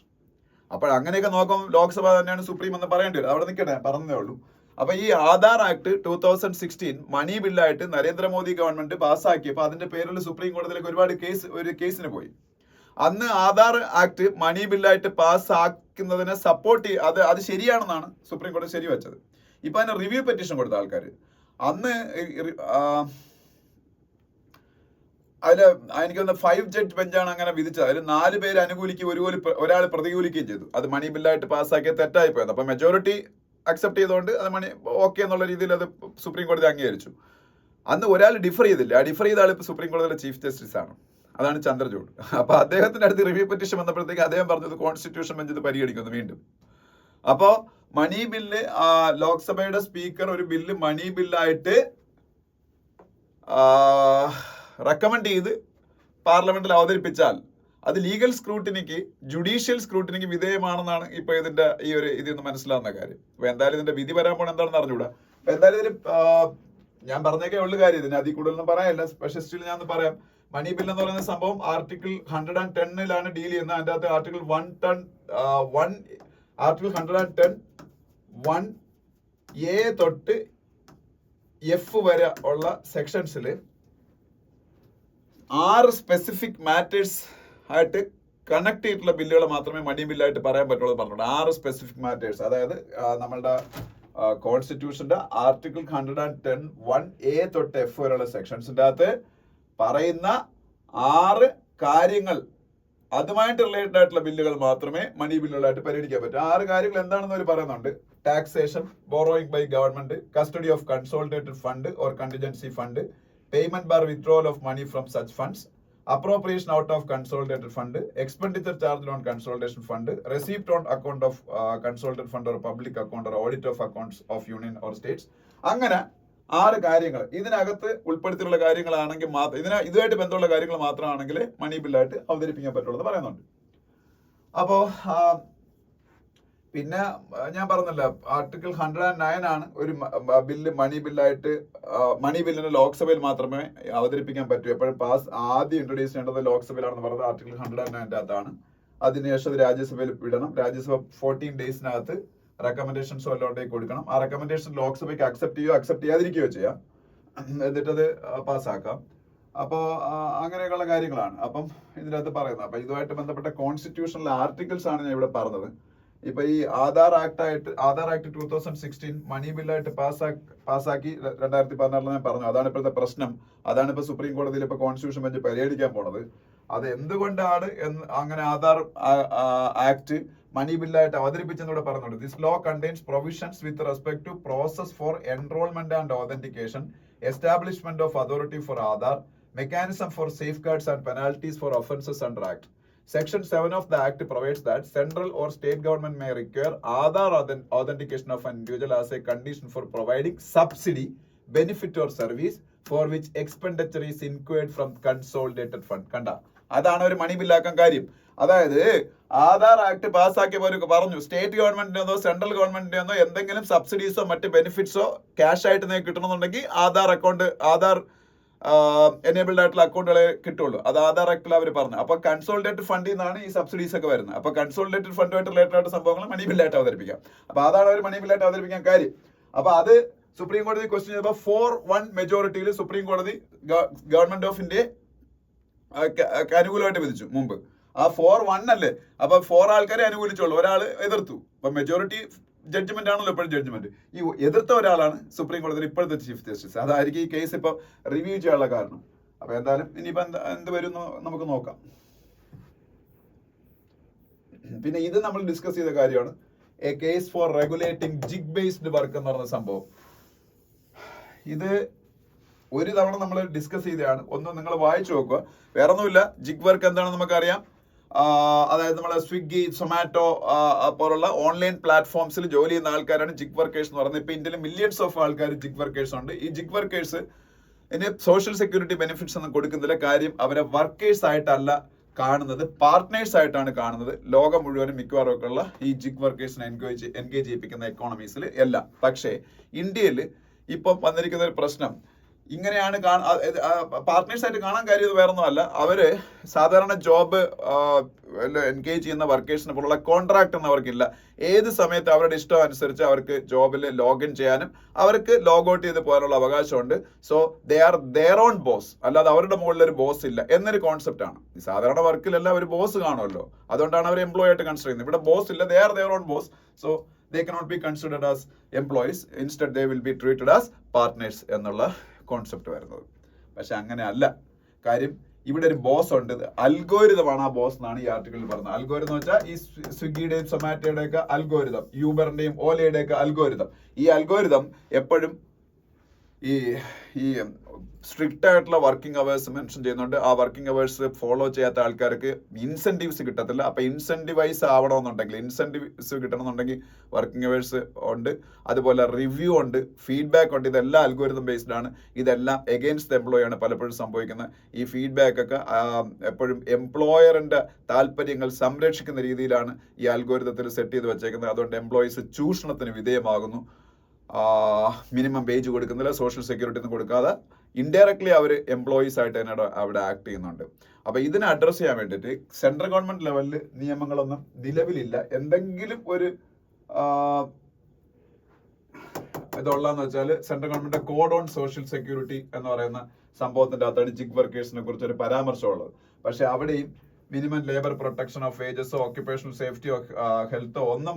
അപ്പോൾ അങ്ങനെയൊക്കെ നോക്കുമ്പോൾ ലോക്സഭ തന്നെയാണ് സുപ്രീം എന്ന് പറയേണ്ടി വരും. അവിടെ നിൽക്കട്ടെ, പറഞ്ഞതേ ഉള്ളൂ. അപ്പൊ ഈ ആധാർ ആക്ട് 2016 മണി ബില്ലായിട്ട് നരേന്ദ്രമോദി ഗവൺമെന്റ് പാസ്സാക്കിയപ്പോൾ അതിന്റെ പേരിൽ സുപ്രീം കോടതിയിലേക്ക് ഒരുപാട് കേസിന് പോയി. അന്ന് ആധാർ ആക്ട് മണി ബില്ലായിട്ട് പാസ്സാക്കുന്നതിനെ സപ്പോർട്ട് അത് ശരിയാണെന്നാണ് സുപ്രീം കോടതി ശരിവെച്ചത്. ഇപ്പൊ അതിന് റിവ്യൂ പെറ്റീഷൻ കൊടുത്ത ആൾക്കാർ അന്ന് അതില് എനിക്കൊന്ന് 5 ജഡ്ജ് ബെഞ്ചാണ് അങ്ങനെ വിധിച്ചത്. അതിൽ 4 പേര് അനുകൂലിക്കുകയും ഒരാൾ പ്രതികൂലിക്കുകയും ചെയ്തു. അത് മണി ബില്ലായിട്ട് പാസ്സാക്കിയ തെറ്റായി പോയത്. അപ്പൊ മെജോറിറ്റി അക്സെപ്റ്റ് ചെയ്തുകൊണ്ട് അത് ഓക്കെ എന്നുള്ള രീതിയിൽ അത് സുപ്രീം കോടതി അംഗീകരിച്ചു. അന്ന് ഒരാൾ ഡിഫർ ചെയ്തില്ല. ആ ഡിഫർ ചെയ്ത ആൾ ഇപ്പൊ സുപ്രീം കോടതിയിലെ ചീഫ് ജസ്റ്റിസ് ആണ്. അതാണ് ചന്ദ്രചൂഡ്. അപ്പൊ അദ്ദേഹത്തിന്റെ അടുത്ത് റിവ്യൂ പെറ്റീഷൻ വന്നപ്പോഴത്തേക്ക് അദ്ദേഹം പറഞ്ഞത് കോൺസ്റ്റിറ്റ്യൂഷൻ ബെഞ്ച് ഇത് പരിഗണിക്കുന്നു വീണ്ടും. അപ്പോ മണി ബില്ല് ലോക്സഭയുടെ സ്പീക്കർ ഒരു ബില്ല് മണി ബില്ലായിട്ട് റെക്കമെൻഡ് ചെയ്ത് പാർലമെന്റിൽ അവതരിപ്പിച്ചാൽ അത് ലീഗൽ സ്ക്രൂട്ടിനിക്ക്, ജുഡീഷ്യൽ സ്ക്രൂട്ടിനിക്ക് വിധേയമാണെന്നാണ് ഇപ്പൊ ഇതിന്റെ ഇതൊന്ന് മനസ്സിലാവുന്ന കാര്യം. അപ്പൊ എന്തായാലും ഇതിന്റെ വിധി വരാൻ പോണ എന്താണെന്ന് അറിഞ്ഞൂടാ. അപ്പൊ എന്തായാലും ഇതിൽ ഞാൻ പറഞ്ഞേക്കേ ഉള്ളു കാര്യം, ഇതിന് അതിൽ കൂടുതലൊന്നും പറയാനില്ല. പക്ഷെ സ്റ്റിൽ ഞാൻ പറയാം, മണി ബിൽ എന്ന് പറയുന്ന സംഭവം ആർട്ടിക്കിൾ 110 ഡീൽ ചെയ്യുന്നത്. അതിന്റെ അകത്ത് ആർട്ടിക്കിൾ 110(1)(a) തൊട്ട് എഫ് വരെ ഉള്ള സെക്ഷൻസിൽ 6 സ്പെസിഫിക് മാറ്റേഴ്സ് ആയിട്ട് കണക്ട് ചെയ്തിട്ടുള്ള ബില്ലുകൾ മാത്രമേ മണി ബില്ലായിട്ട് പറയാൻ പറ്റുള്ളൂ പറഞ്ഞിട്ടുണ്ട്. 6 സ്പെസിഫിക് മാറ്റേഴ്സ്, അതായത് നമ്മളുടെ കോൺസ്റ്റിറ്റ്യൂഷന്റെ ആർട്ടിക്കിൾ 110(1)(a) തൊട്ട് എഫ് വരെയുള്ള സെക്ഷൻസിന്റെ അകത്ത് പറയുന്ന 6 കാര്യങ്ങൾ, അതുമായിട്ട് റിലേറ്റഡ് ആയിട്ടുള്ള ബില്ലുകൾ മാത്രമേ മണി ബില്ലുകളായിട്ട് പരിഗണിക്കാൻ പറ്റൂ. 6 കാര്യങ്ങൾ എന്താണെന്ന് അവർ പറയുന്നുണ്ട്. Taxation, borrowing by government, custody of consolidated fund or contingency fund, payment or withdrawal of money from such funds, appropriation out of consolidated fund, expenditure charged on consolidation fund, receipt on account of consolidated fund or public account or audit of accounts of union or states. അങ്ങനെ 6 കാര്യങ്ങൾ ഇതിനകത്ത് ഉൾപ്പെടുത്തിയുള്ള കാര്യങ്ങളാണെങ്കിൽ മാത്രം, ഇതുമായിട്ട് ബന്ധമുള്ള കാര്യങ്ങൾ മാത്രമാണെങ്കിൽ മണി ബില്ലായിട്ട് അവതരിപ്പിക്കാൻ പറ്റുള്ളൂ പറയുന്നുണ്ട്. അപ്പോ പിന്നെ ഞാൻ പറഞ്ഞല്ലോ, ആർട്ടിക്കിൾ 109 ആണ് ഒരു ബില്ല് മണി ബില്ലിന് ലോക്സഭയിൽ മാത്രമേ അവതരിപ്പിക്കാൻ പറ്റൂ. എപ്പോഴും ആദ്യം ഇൻട്രൊഡ്യൂസ് ചെയ്യേണ്ടത് ലോക്സഭയിലാണെന്ന് പറഞ്ഞത് ആർട്ടിക്കിൾ 109 അകത്താണ്. അതിനുശേഷം അത് രാജ്യസഭയിൽ വിടണം. രാജ്യസഭ 14 ഡേയ്സിനകത്ത് റെക്കമെൻഡേഷൻസ് വല്ലോണ്ടേക്ക് കൊടുക്കണം. ആ റെക്കമെൻഡേഷൻ ലോക്സഭയ്ക്ക് അക്സെപ്റ്റ് ചെയ്യാതിരിക്കുകയോ ചെയ്യാം, എന്നിട്ടത് പാസ്സാക്കാം. അപ്പോൾ അങ്ങനെയൊക്കെയുള്ള കാര്യങ്ങളാണ് അപ്പം ഇതിനകത്ത് പറയുന്നത്. അപ്പൊ ഇതുമായിട്ട് ബന്ധപ്പെട്ട കോൺസ്റ്റിറ്റ്യൂഷണൽ ആർട്ടിക്കിൾസ് ആണ് ഞാൻ ഇവിടെ പറഞ്ഞത്. ഇപ്പൊ ഈ ആധാർ ആക്ട് 2016 മണി ബില്ലായിട്ട് പാസ്സാക്കി 2016 ഞാൻ പറഞ്ഞു. അതാണ് ഇപ്പോഴത്തെ പ്രശ്നം. അതാണ് ഇപ്പൊ സുപ്രീം കോടതിയിൽ ഇപ്പൊ കോൺസ്റ്റിറ്റ്യൂഷൻ ബെഞ്ച് പരിഹരിക്കാൻ പോണത്. അത് എന്തുകൊണ്ടാണ് അങ്ങനെ ആധാർ ആക്ട് മണി ബില്ലായിട്ട് അവതരിപ്പിച്ചെന്നൂടെ പറഞ്ഞുണ്ട്. This law contains provisions with respect to process for enrolment and authentication, establishment of authority for Aadhaar, mechanism for safeguards and penalties for offences under act. Section 7 of the Act provides that central or state government may require Aadhaar authentication of an individual as a condition for providing subsidy, benefit or service for which expenditure is incurred from consolidated fund. കണ്ട, അതാണ് ഒരു മണി ബില്ലാക്കാൻ കാര്യം. അതായത് Aadhaar act പാസ്സാക്കിയവർക്ക് പറഞ്ഞു, state ഗവൺമെന്റിനെന്നോ central ഗവൺമെന്റിനെന്നോ എന്തെങ്കിലും സബ്സിഡീസോ മറ്റ് ബെനിഫിറ്റ്സോ cash ആയിട്ട് നിങ്ങൾക്ക് കിട്ടണമെന്നുണ്ടെങ്കിൽ ആധാർ എനേബിൾഡ് ആയിട്ടുള്ള അക്കൗണ്ടുകളെ കിട്ടുള്ളൂ. അത് ആധാർ ആക്ടിൽ അവർ പറഞ്ഞു. അപ്പൊ കൺസോളിഡേറ്റഡ് ഫണ്ടിൽ നിന്നാണ് ഈ സബ്സിഡീസ് ഒക്കെ വരുന്നത്. അപ്പൊ കൺസോളിഡേറ്റഡ് ഫണ്ടുമായിട്ട് റിലേറ്റഡ് ആയിട്ട് സംഭവങ്ങൾ മണി ബില്ലായിട്ട് അവതരിപ്പിക്കാം. അപ്പൊ അതാണ് അവർ മണി ബില്ലായിട്ട് അവതരിപ്പിക്കാൻ കാര്യം. അപ്പൊ അത് സുപ്രീം കോടതി ക്വസ്റ്റ്യൻ ചെയ്തപ്പോൾ 4-1 മെജോറിറ്റിയിൽ സുപ്രീം കോടതി ഗവൺമെന്റ് ഓഫ് ഇന്ത്യയെ അനുകൂലമായിട്ട് വിധിച്ചു മുമ്പ്. ആ 4-1 അല്ലേ, അപ്പൊ 4 ആൾക്കാരെ അനുകൂലിച്ചുള്ളൂ, ഒരാൾ എതിർത്തു. അപ്പൊ മെജോറിറ്റി ജഡ്ജ്മെന്റ് ആണല്ലോ എപ്പോഴും ജഡ്ജ്മെന്റ്. ഈ എതിർത്ത ഒരാളാണ് സുപ്രീം കോടതിയിൽ ഇപ്പോഴത്തെ ചീഫ് ജസ്റ്റിസ്. അതായിരിക്കും ഈ കേസ് ഇപ്പൊ റിവ്യൂ ചെയ്യാനുള്ള കാരണം. അപ്പൊ എന്തായാലും ഇനിയിപ്പോ എന്ത് വരും നമുക്ക് നോക്കാം. പിന്നെ ഇത് നമ്മൾ ഡിസ്കസ് ചെയ്ത കാര്യമാണ്, a case for regulating gig based work എന്ന് പറഞ്ഞ സംഭവം. ഇത് ഒരു തവണ നമ്മൾ ഡിസ്കസ് ചെയ്തതാണ്. ഒന്ന് നിങ്ങൾ വായിച്ചു നോക്കുക. വേറെ ഒന്നുമില്ല, ജിഗ് വർക്ക് എന്താണെന്ന് നമുക്കറിയാം. അതായത് നമ്മളെ സ്വിഗ്ഗി, സൊമാറ്റോ പോലുള്ള ഓൺലൈൻ പ്ലാറ്റ്ഫോംസിൽ ജോലി ചെയ്യുന്ന ആൾക്കാരാണ് ജിഗ് വർക്കേഴ്സ് എന്ന് പറയുന്നത്. ഇപ്പൊ ഇന്ത്യയിൽ മില്യൺസ് ഓഫ് ആൾക്കാർ ജിഗ് വർക്കേഴ്സ് ഉണ്ട്. ഈ ജിഗ് വർക്കേഴ്സ് ഇനി സോഷ്യൽ സെക്യൂരിറ്റി ബെനിഫിറ്റ്സ് ഒന്നും കൊടുക്കുന്നില്ല. കാര്യം അവരെ വർക്കേഴ്സ് ആയിട്ടല്ല കാണുന്നത്, പാർട്ട്നേഴ്സ് ആയിട്ടാണ് കാണുന്നത്. ലോകം മുഴുവനും മിക്കവാറും ഒക്കെ ഉള്ള ഈ ജിഗ് വർക്കേഴ്സിനെ എൻഗേജ് ചെയ്യിപ്പിക്കുന്ന എക്കോണമീസിൽ എല്ലാം. പക്ഷേ ഇന്ത്യയിൽ ഇപ്പം വന്നിരിക്കുന്ന ഒരു പ്രശ്നം, ഇങ്ങനെയാണ് പാർട്ട്നേഴ്സ് ആയിട്ട് കാണാൻ കാര്യം ഇത് വേറൊന്നും അല്ല. അവര് സാധാരണ ജോബ് എൻഗേജ് ചെയ്യുന്ന വർക്കേഴ്സിനെ പോലുള്ള കോൺട്രാക്ട് ഒന്നും അവർക്കില്ല. ഏത് സമയത്ത് അവരുടെ ഇഷ്ടം അനുസരിച്ച് അവർക്ക് ജോബിൽ ലോഗിൻ ചെയ്യാനും അവർക്ക് ലോഗ് ഔട്ട് ചെയ്ത് പോകാനുള്ള അവകാശമുണ്ട്. So they are their own boss, അല്ലാതെ അവരുടെ മുകളിൽ ഒരു ബോസ് ഇല്ല എന്നൊരു കോൺസെപ്റ്റ് ആണ്. സാധാരണ വർക്കിലെല്ലാം ഒരു ബോസ് കാണുമല്ലോ, അതുകൊണ്ടാണ് അവർ എംപ്ലോയി ആയിട്ട് കൺസിഡർ ചെയ്യുന്നത്. ഇവിടെ ബോസ് ഇല്ല, they are their own boss. So they cannot be considered as employees. Instead they will be treated as partners എന്നുള്ള കോൺസെപ്റ്റ് വരുന്നത്. പക്ഷെ അങ്ങനെ അല്ല കാര്യം. ഇവിടെ ഒരു ബോസ് ഉണ്ട്, അൽഗോരിതമാണ് ആ ബോസ് എന്നാണ് ഈ ആർട്ടിക്കിളിൽ പറഞ്ഞത്. അൽഗോരിതം എന്ന് വെച്ചാൽ ഈ സ്വിഗ്ഗിയുടെയും സൊമാറ്റോയുടെ ഒക്കെ അൽഗോരിതം, യൂബറിന്റെയും ഓലയുടെ ഒക്കെ അൽഗോരിതം. ഈ അൽഗോരിതം എപ്പോഴും ഈ സ്ട്രിക്റ്റ് ആയിട്ടുള്ള വർക്കിംഗ് അവേഴ്സ് മെൻഷൻ ചെയ്യുന്നുണ്ട്. ആ വർക്കിംഗ് അവേഴ്സ് ഫോളോ ചെയ്യാത്ത ആൾക്കാർക്ക് ഇൻസെന്റീവ്സ് കിട്ടത്തില്ല. അപ്പൊ ഇൻസെന്റിവൈസ് ആവണമെന്നുണ്ടെങ്കിൽ, ഇൻസെന്റീവ്സ് കിട്ടണമെന്നുണ്ടെങ്കിൽ വർക്കിംഗ് അവേഴ്സ് ഉണ്ട്, അതുപോലെ റിവ്യൂ ഉണ്ട്, ഫീഡ്ബാക്ക് ഉണ്ട്. ഇതെല്ലാം അൽഗോരിതം ബേസ്ഡ് ആണ്. ഇതെല്ലാം എഗെയിൻസ്റ്റ് എംപ്ലോയി ആണ് പലപ്പോഴും സംഭവിക്കുന്നത്. ഈ ഫീഡ്ബാക്ക് ഒക്കെ എപ്പോഴും എംപ്ലോയറിന്റെ താല്പര്യങ്ങൾ സംരക്ഷിക്കുന്ന രീതിയിലാണ് ഈ അൽഗോരിതത്തിൽ സെറ്റ് ചെയ്ത് വെച്ചേക്കുന്നത്. അതുകൊണ്ട് എംപ്ലോയീസ് ചൂഷണത്തിന് വിധേയമാകുന്നു. മിനിമം വേജ് കൊടുക്കുന്നില്ല, സോഷ്യൽ സെക്യൂരിറ്റി ഒന്നും കൊടുക്കാതെ ഇൻഡയറക്ട്ലി അവർ എംപ്ലോയീസ് ആയിട്ട് തന്നെ അവിടെ ആക്ട് ചെയ്യുന്നുണ്ട്. അപ്പൊ ഇതിനെ അഡ്രസ് ചെയ്യാൻ വേണ്ടിയിട്ട് സെൻട്രൽ ഗവൺമെന്റ് ലെവലിൽ നിയമങ്ങളൊന്നും നിലവിലില്ല. എന്തെങ്കിലും ഒരു ഇതുള്ളതെന്ന് വെച്ചാൽ central government code on social security എന്ന് പറയുന്ന സംഭവത്തിന്റെ അകത്താണ് ജിഗ് വർക്കേഴ്സിനെ കുറിച്ച് ഒരു പരാമർശമുള്ളത്. പക്ഷെ അവിടെയും മിനിമം ലേബർ പ്രൊട്ടക്ഷൻ ഓഫ് വേജസോ ഓക്യുപ്പേഷണൽ സേഫ്റ്റിയോ ഹെൽത്തോ ഒന്നും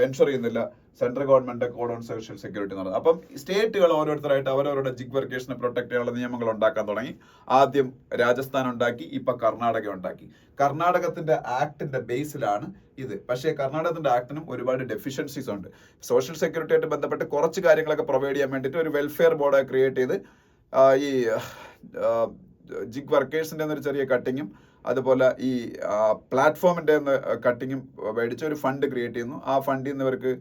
എൻഷുർ ചെയ്യുന്നില്ല central government code on social security എന്ന് പറയുന്നത്. അപ്പം സ്റ്റേറ്റുകൾ ഓരോരുത്തരായിട്ട് അവരവരുടെ ജിഗ് വർക്കേഴ്സിനെ പ്രൊട്ടക്ട് ചെയ്യാനുള്ള നിയമങ്ങൾ ഉണ്ടാക്കാൻ തുടങ്ങി. ആദ്യം രാജസ്ഥാൻ ഉണ്ടാക്കി, ഇപ്പൊ കർണാടക ഉണ്ടാക്കി. കർണാടകത്തിന്റെ ആക്ടിന്റെ ബേസിലാണ് ഇത്. പക്ഷേ കർണാടകത്തിന്റെ ആക്ടിനും ഒരുപാട് ഡെഫിഷ്യൻസീസ് ഉണ്ട്. സോഷ്യൽ സെക്യൂരിറ്റി ആയിട്ട് ബന്ധപ്പെട്ട് കുറച്ച് കാര്യങ്ങളൊക്കെ പ്രൊവൈഡ് ചെയ്യാൻ വേണ്ടിയിട്ട് ഒരു വെൽഫെയർ ബോർഡ് ക്രിയേറ്റ് ചെയ്ത് ഈ ജിഗ് വർക്കേഴ്സിന്റെ ഒരു ചെറിയ കട്ടിങ്ങും അതുപോലെ ഈ പ്ലാറ്റ്ഫോമിന്റെ കട്ടിങ്ങും മേടിച്ച് ഒരു ഫണ്ട് ക്രിയേറ്റ് ചെയ്യുന്നു. ആ ഫണ്ടിൽ നിന്ന് ഇവർക്ക്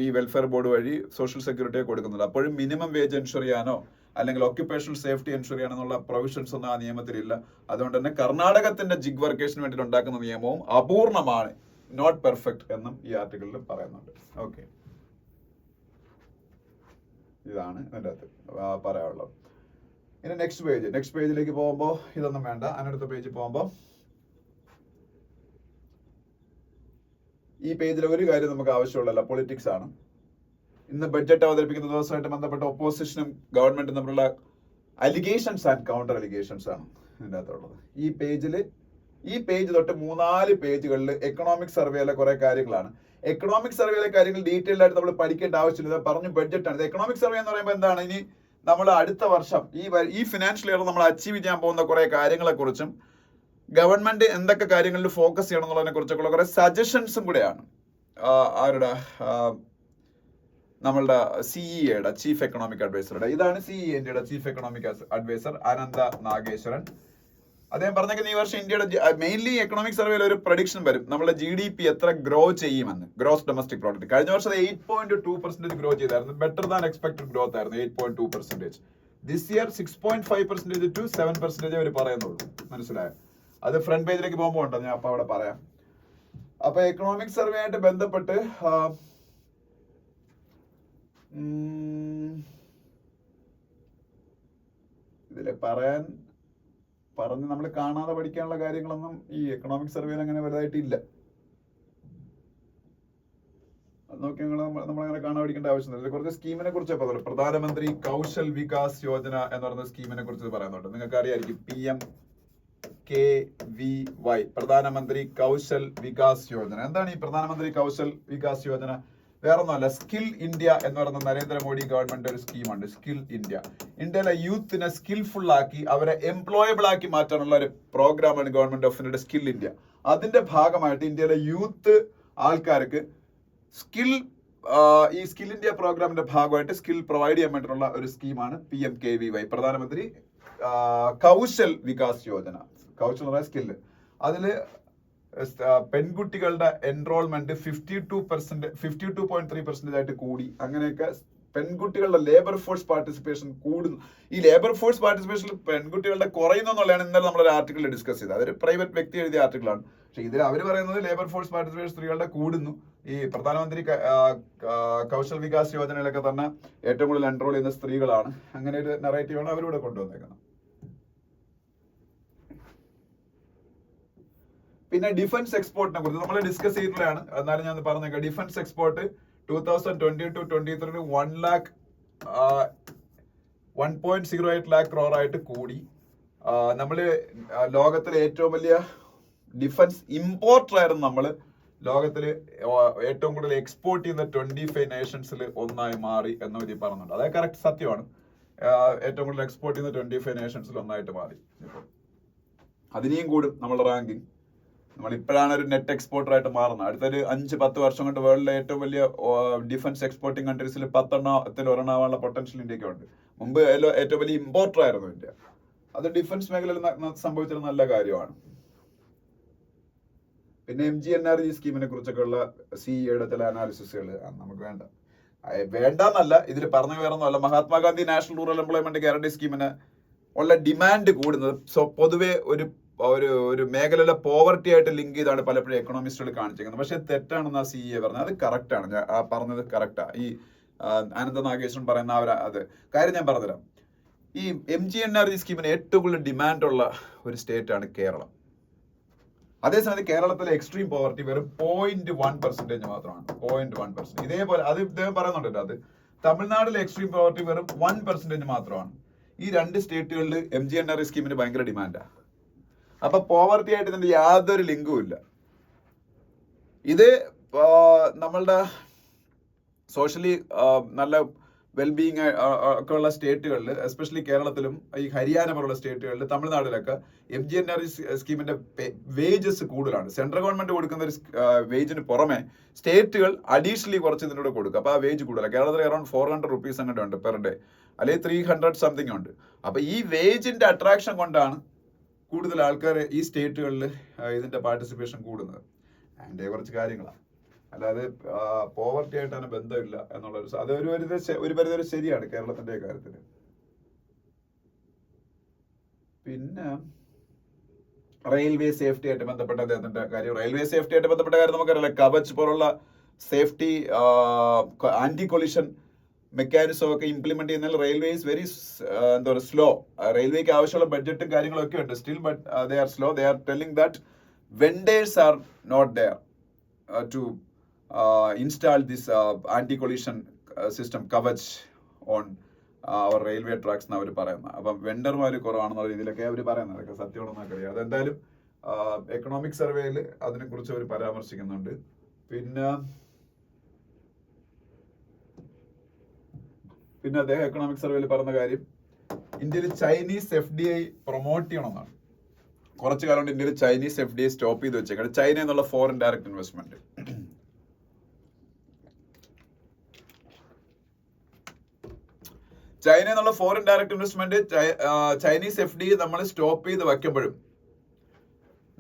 ഈ വെൽഫെയർ ബോർഡ് വഴി സോഷ്യൽ സെക്യൂരിറ്റിയെ കൊടുക്കുന്നുണ്ട്. അപ്പോഴും മിനിമം വേജ് എൻഷുർ ചെയ്യാനോ അല്ലെങ്കിൽ ഓക്യുപ്പേഷണൽ സേഫ്റ്റി എൻഷുർ ചെയ്യാനെന്നുള്ള പ്രൊവിഷൻസ് ഒന്നും ആ നിയമത്തിലില്ല. അതുകൊണ്ട് തന്നെ കർണാടകത്തിന്റെ ജിഗ് വർക്കേഴ്സിന് വേണ്ടിയിട്ട് ഉണ്ടാക്കുന്ന നിയമവും അപൂർണമാണ്, നോട്ട് പെർഫെക്റ്റ് എന്നും ഈ ആർട്ടിക്കിളിൽ പറയുന്നുണ്ട്. ഓക്കെ, ഇതാണ് ഇതിൻ്റെ അകത്ത് പറയാനുള്ളത്. ഇനി നെക്സ്റ്റ് പേജിലേക്ക് പോകുമ്പോൾ ഇതൊന്നും വേണ്ട. അതിനടുത്ത പേജിൽ പോകുമ്പോൾ ഈ പേജിൽ ഒരു കാര്യം നമുക്ക് ആവശ്യമുള്ളതല്ല, പൊളിറ്റിക്സ് ആണ്. ഇന്ന് ബഡ്ജറ്റ് അവതരിപ്പിക്കുന്ന ദിവസമായിട്ട് ബന്ധപ്പെട്ട ഒപ്പോസിഷനും ഗവൺമെന്റും തമ്മിലുള്ള അലിഗേഷൻസ് ആൻഡ് കൗണ്ടർ അലിഗേഷൻസ് ആണ് ഇതിൻ്റെ അകത്തുള്ളത്. ഈ പേജ് തൊട്ട് 3-4 പേജുകളിൽ എക്കണോമിക് സർവേയിലെ കുറെ കാര്യങ്ങളാണ്. എക്കണോമിക് സർവേയിലെ കാര്യങ്ങൾ ഡീറ്റെയിൽഡ് ആയിട്ട് നമ്മൾ പഠിക്കേണ്ട ആവശ്യമില്ല. പറഞ്ഞു ബഡ്ജറ്റാണ് ഇത്. എക്കണോമിക് സർവേ എന്ന് പറയുമ്പോൾ എന്താണ്, ഇനി നമ്മൾ അടുത്ത വർഷം ഈ ഫിനാൻഷ്യൽ ഇയർ നമ്മൾ അച്ചീവ് ചെയ്യാൻ പോകുന്ന കുറെ കാര്യങ്ങളെ കുറിച്ചും ഗവൺമെന്റ് എന്തൊക്കെ കാര്യങ്ങളിൽ ഫോക്കസ് ചെയ്യണം എന്നുള്ളതിനെ കുറിച്ചൊക്കെ കുറെ സജഷൻസും കൂടെയാണ് ആരുടെ നമ്മളുടെ സിഇഎയുടെ ചീഫ് എക്കണോമിക് അഡ്വൈസറുടെ. ഇതാണ് സിഇഎയുടെ chief economic adviser Anantha Nageswaran. അദ്ദേഹം പറഞ്ഞെങ്കിൽ ഈ വർഷം ഇന്ത്യയുടെ മെയിൻലി എക്കണോമിക് സർവേയിൽ ഒരു പ്രഡിക്ഷൻ വരും, നമ്മുടെ GDP എത്ര ഗ്രോ ചെയ്യുമെന്ന്, ഗ്രോസ് ഡൊമസ്റ്റിക് പ്രോഡക്റ്റ്. കഴിഞ്ഞ വർഷം 8.2% ഗ്രോ ചെയ്തായിരുന്നു, ബെറ്റർ ദാൻ എക്സ്പെക്ടഡ് ഗ്രോത്ത് ആയിരുന്നു 8.2%. ദിസ് ഇയർ 6.5% to 7% അവർ പറയുന്നുള്ളൂ. മനസ്സിലായോ? അത് ഫ്രണ്ട് പേജിലേക്ക് പോകുമ്പോൾ ഉണ്ടോ, ഞാൻ അപ്പൊ അവിടെ പറയാം. അപ്പൊ എക്കണോമിക് സർവേ ആയിട്ട് ബന്ധപ്പെട്ട് ഇതില് പറഞ്ഞ് നമ്മൾ കാണാതെ പഠിക്കാനുള്ള കാര്യങ്ങളൊന്നും ഈ എക്കണോമിക് സർവേയിൽ അങ്ങനെ വലുതായിട്ടില്ല. അത് നോക്കി നമ്മളങ്ങനെ കാണാൻ പഠിക്കേണ്ട ആവശ്യമില്ല. കുറച്ച് സ്കീമിനെ കുറിച്ച് പറയുന്നത്, പ്രധാനമന്ത്രി കൗശൽ വികാസ് യോജന എന്ന് പറയുന്ന സ്കീമിനെ കുറിച്ച് പറയുന്നുണ്ട്. നിങ്ങൾക്ക് അറിയായിരിക്കും, PMKVY, പ്രധാനമന്ത്രി കൗശൽ വികാസ് യോജന. എന്താണ് ഈ പ്രധാനമന്ത്രി കൗശൽ വികാസ് യോജന? വേറൊന്നുമല്ല, സ്കിൽ ഇന്ത്യ എന്ന് പറയുന്ന നരേന്ദ്രമോദി ഗവൺമെന്റ് ഒരു സ്കീമുണ്ട്, സ്കിൽ ഇന്ത്യ. ഇന്ത്യയിലെ യൂത്തിനെ സ്കിൽഫുൾ ആക്കി അവരെ എംപ്ലോയബിൾ ആക്കി മാറ്റാനുള്ള ഒരു പ്രോഗ്രാമാണ് ഗവൺമെന്റ് ഓഫ് ഇന്ത്യയുടെ സ്കിൽ ഇന്ത്യ. അതിന്റെ ഭാഗമായിട്ട് ഇന്ത്യയിലെ യൂത്ത് ആൾക്കാർക്ക് ഈ സ്കിൽ ഇന്ത്യ പ്രോഗ്രാമിന്റെ ഭാഗമായിട്ട് സ്കിൽ പ്രൊവൈഡ് ചെയ്യാൻ വേണ്ടിയിട്ടുള്ള ഒരു സ്കീമാണ് PMKVY, പ്രധാനമന്ത്രി കൗശൽ വികാസ് യോജന. കൗശൽ എന്ന് പറയുന്ന സ്കില്ല്. അതില് പെൺകുട്ടികളുടെ എൻറോൾമെന്റ് 52.3% ആയിട്ട് കൂടി. അങ്ങനെയൊക്കെ പെൺകുട്ടികളുടെ ലേബർ ഫോഴ്സ് പാർട്ടിസിപ്പേഷൻ കൂടുന്നു. ഈ ലേബർ ഫോഴ്സ് പാർട്ടിസിപ്പേഷനിൽ പെൺകുട്ടികളുടെ കുറയുന്നു എന്നുള്ളതാണ് ഇന്നലെ നമ്മളൊരു ആർട്ടിക്കിൾ ഡിസ്കസ് ചെയ്തത്. അതൊരു പ്രൈവറ്റ് വ്യക്തി എഴുതിയ ആർട്ടിക്കിളാണ്. പക്ഷെ ഇതിൽ അവർ പറയുന്നത് ലേബർ ഫോഴ്സ് പാർട്ടിസിപ്പേഷൻ സ്ത്രീകളുടെ കൂടുന്നു. ഈ പ്രധാനമന്ത്രി കൗശൽ വികാസ് യോജനയിലൊക്കെ തന്നെ ഏറ്റവും കൂടുതൽ എൻറോൾ ചെയ്യുന്ന സ്ത്രീകളാണ്. അങ്ങനെ ഒരു നറേറ്റീവാണ് അവരിവിടെ കൊണ്ടുവന്നേക്കുന്നത്. പിന്നെ ഡിഫൻസ് എക്സ്പോർട്ടിനെ കുറിച്ച് നമ്മൾ ഡിസ്കസ് ചെയ്തിട്ടുള്ളതാണ്, എന്നാലും ഞാൻ പറഞ്ഞേക്കാം. ഡിഫൻസ് എക്സ്പോർട്ട് 2022-23 1.08 lakh crore ആയിട്ട് കൂടി. നമ്മള് ലോകത്തിലെ ഏറ്റവും വലിയ ഡിഫൻസ് ഇമ്പോർട്ടർ ആയിരുന്നു. നമ്മള് ലോകത്തില് ഏറ്റവും കൂടുതൽ എക്സ്പോർട്ട് ചെയ്യുന്ന 25 നേഷൻസിൽ ഒന്നായി മാറി എന്ന് പറ്റി പറയുന്നുണ്ട്. അതായത് കറക്റ്റ് സത്യമാണ്. ഏറ്റവും കൂടുതൽ എക്സ്പോർട്ട് ചെയ്യുന്ന 25 നേഷൻസിൽ ഒന്നായിട്ട് മാറി. അതിനെയും കൂടും നമ്മളുടെ റാങ്കിങ്. നമ്മളിപ്പോഴാണ് ഒരു നെറ്റ് എക്സ്പോർട്ടർ ആയിട്ട് മാറുന്നത്. അടുത്തൊരു 5-10 വർഷം കൊണ്ട് വേൾഡിലെ ഏറ്റവും വലിയ ഡിഫൻസ് എക്സ്പോർട്ടിംഗ് കൺട്രീസിൽ 10 ഒരെണ്ണാവാനുള്ള പൊട്ടൻഷ്യൽ ഇന്ത്യക്ക് ഉണ്ട്. മുമ്പ് ഏറ്റവും വലിയ ഇമ്പോർട്ടർ ആയിരുന്നു ഇന്ത്യ. അത് ഡിഫൻസ് മേഖലയിൽ സംഭവിച്ചൊരു നല്ല കാര്യമാണ്. പിന്നെ MGNRE സ്കീമിനെ കുറിച്ചൊക്കെ ഉള്ള സിഇയുടെ ചില അനാലിസിസുകൾ നമുക്ക് വേണ്ടെന്നല്ല, ഇതിൽ പറഞ്ഞു വേറൊന്നുമല്ല. Mahatma Gandhi national rural employment guarantee സ്കീമിന് ഉള്ള ഡിമാൻഡ് കൂടുന്നത് പൊതുവെ ഒരു മേഖലയിലെ പോവർട്ടി ആയിട്ട് ലിങ്ക് ചെയ്താണ് പലപ്പോഴും എക്കണോമിസ്റ്റുകൾ കാണിച്ചിരിക്കുന്നത്. പക്ഷെ തെറ്റാണെന്ന് ആ സിഇഎ പറഞ്ഞത്. അത് കറക്റ്റാണ്, ഞാൻ പറഞ്ഞത് കറക്റ്റാ. ഈ അനന്ത നാഗേശ്വരൻ പറയുന്ന അത് കാര്യം ഞാൻ പറഞ്ഞുതരാം. ഈ MGNREGA സ്കീമിന് ഏറ്റവും കൂടുതൽ ഡിമാൻഡുള്ള ഒരു സ്റ്റേറ്റാണ് കേരളം. അതേസമയത്ത് കേരളത്തിലെ എക്സ്ട്രീം പോവർട്ടി വെറും 0.1% മാത്രമാണ്. 0.1%. ഇതേപോലെ അത് ഇദ്ദേഹം പറയുന്നുണ്ടല്ലോ, അത് തമിഴ്നാട്ടിലെ എക്സ്ട്രീം പോവർട്ടി വെറും 1% മാത്രമാണ്. ഈ രണ്ട് സ്റ്റേറ്റുകളിൽ MGNREGA സ്കീമിന് ഭയങ്കര ഡിമാൻഡാണ്. അപ്പൊ പോവർട്ടി ആയിട്ട് ഇതിന്റെ യാതൊരു ലിങ്കും ഇല്ല. ഇത് നമ്മളുടെ സോഷ്യലി നല്ല വെൽബീയിങ് ഒക്കെ ഉള്ള സ്റ്റേറ്റുകളിൽ, എസ്പെഷ്യലി കേരളത്തിലും ഈ ഹരിയാന പോലുള്ള സ്റ്റേറ്റുകളിൽ, തമിഴ്നാട്ടിലൊക്കെ MGNREGA സ്കീമിന്റെ വേജസ് കൂടുതലാണ്. സെൻട്രൽ ഗവൺമെന്റ് കൊടുക്കുന്ന ഒരു വേജിന് പുറമെ സ്റ്റേറ്റുകൾ അഡീഷണലി കുറച്ച് ഇതിലൂടെ കൊടുക്കും. അപ്പൊ ആ വേജ് കൂടുതലാണ്. കേരളത്തിൽ അറൌണ്ട് 400 rupees അങ്ങോട്ട് ഉണ്ട് പെർ ഡേ, അല്ലെങ്കിൽ 300 സംതിങ് ഉണ്ട്. അപ്പൊ ഈ വേജിന്റെ അട്രാക്ഷൻ കൊണ്ടാണ് കൂടുതൽ ആൾക്കാർ ഈ സ്റ്റേറ്റുകളിൽ ഇതിന്റെ പാർട്ടിസിപ്പേഷൻ കൂടുന്നത്. അതിന്റെ കുറച്ച് കാര്യങ്ങളാണ്, അല്ലാതെ പോവർട്ടി ആയിട്ട് അതിന് ബന്ധമില്ല എന്നുള്ളൊരു, അത് ഒരു പരിധി വരെ ശരിയാണ് കേരളത്തിന്റെ കാര്യത്തിൽ. പിന്നെ റെയിൽവേ സേഫ്റ്റി ആയിട്ട് ബന്ധപ്പെട്ട അദ്ദേഹത്തിന്റെ കാര്യം, റെയിൽവേ സേഫ്റ്റി ആയിട്ട് ബന്ധപ്പെട്ട കാര്യം നമുക്കറിയാം. കവച് പോലുള്ള സേഫ്റ്റി ആന്റി കൊളിഷൻ മെക്കാനിസം ഒക്കെ ഇംപ്ലിമെന്റ് ചെയ്യുന്നതിൽ റെയിൽവേ ഈസ് വെരി എന്താ പറയുക സ്ലോ. റെയിൽവേക്ക് ആവശ്യമുള്ള ബഡ്ജറ്റും കാര്യങ്ങളൊക്കെ ഉണ്ട് still, but they are slow. They are telling that vendors are not there to install this anti-collision system Kavach on our railway tracks എന്ന് അവർ പറയുന്നത്. അപ്പം വെണ്ടർമാർ കുറവാണെന്നുള്ള രീതിയിലൊക്കെ അവർ പറയുന്നത്, അതൊക്കെ സത്യമാണെന്നൊക്കെ അറിയാം. അതെന്തായാലും എക്കണോമിക് സർവേയിൽ അതിനെക്കുറിച്ച് അവർ പരാമർശിക്കുന്നുണ്ട്. പിന്നെ അദ്ദേഹം എക്കണോമിക് സർവേയിൽ പറഞ്ഞ കാര്യം, ഇന്ത്യയിൽ ചൈനീസ് FDI പ്രൊമോട്ട് ചെയ്യണമെന്നാണ്. കുറച്ചു കാലം കൊണ്ട് ഇന്ത്യയിൽ ചൈനീസ് FDI സ്റ്റോപ്പ് ചെയ്ത് വെച്ചേക്കാണ്. ചൈന എന്നുള്ള ഫോറിൻ ഡയറക്ട് ഇൻവെസ്റ്റ്മെന്റ്, ചൈന എന്നുള്ള foreign direct investment, Chinese FDI നമ്മൾ സ്റ്റോപ്പ് ചെയ്ത് വയ്ക്കുമ്പോഴും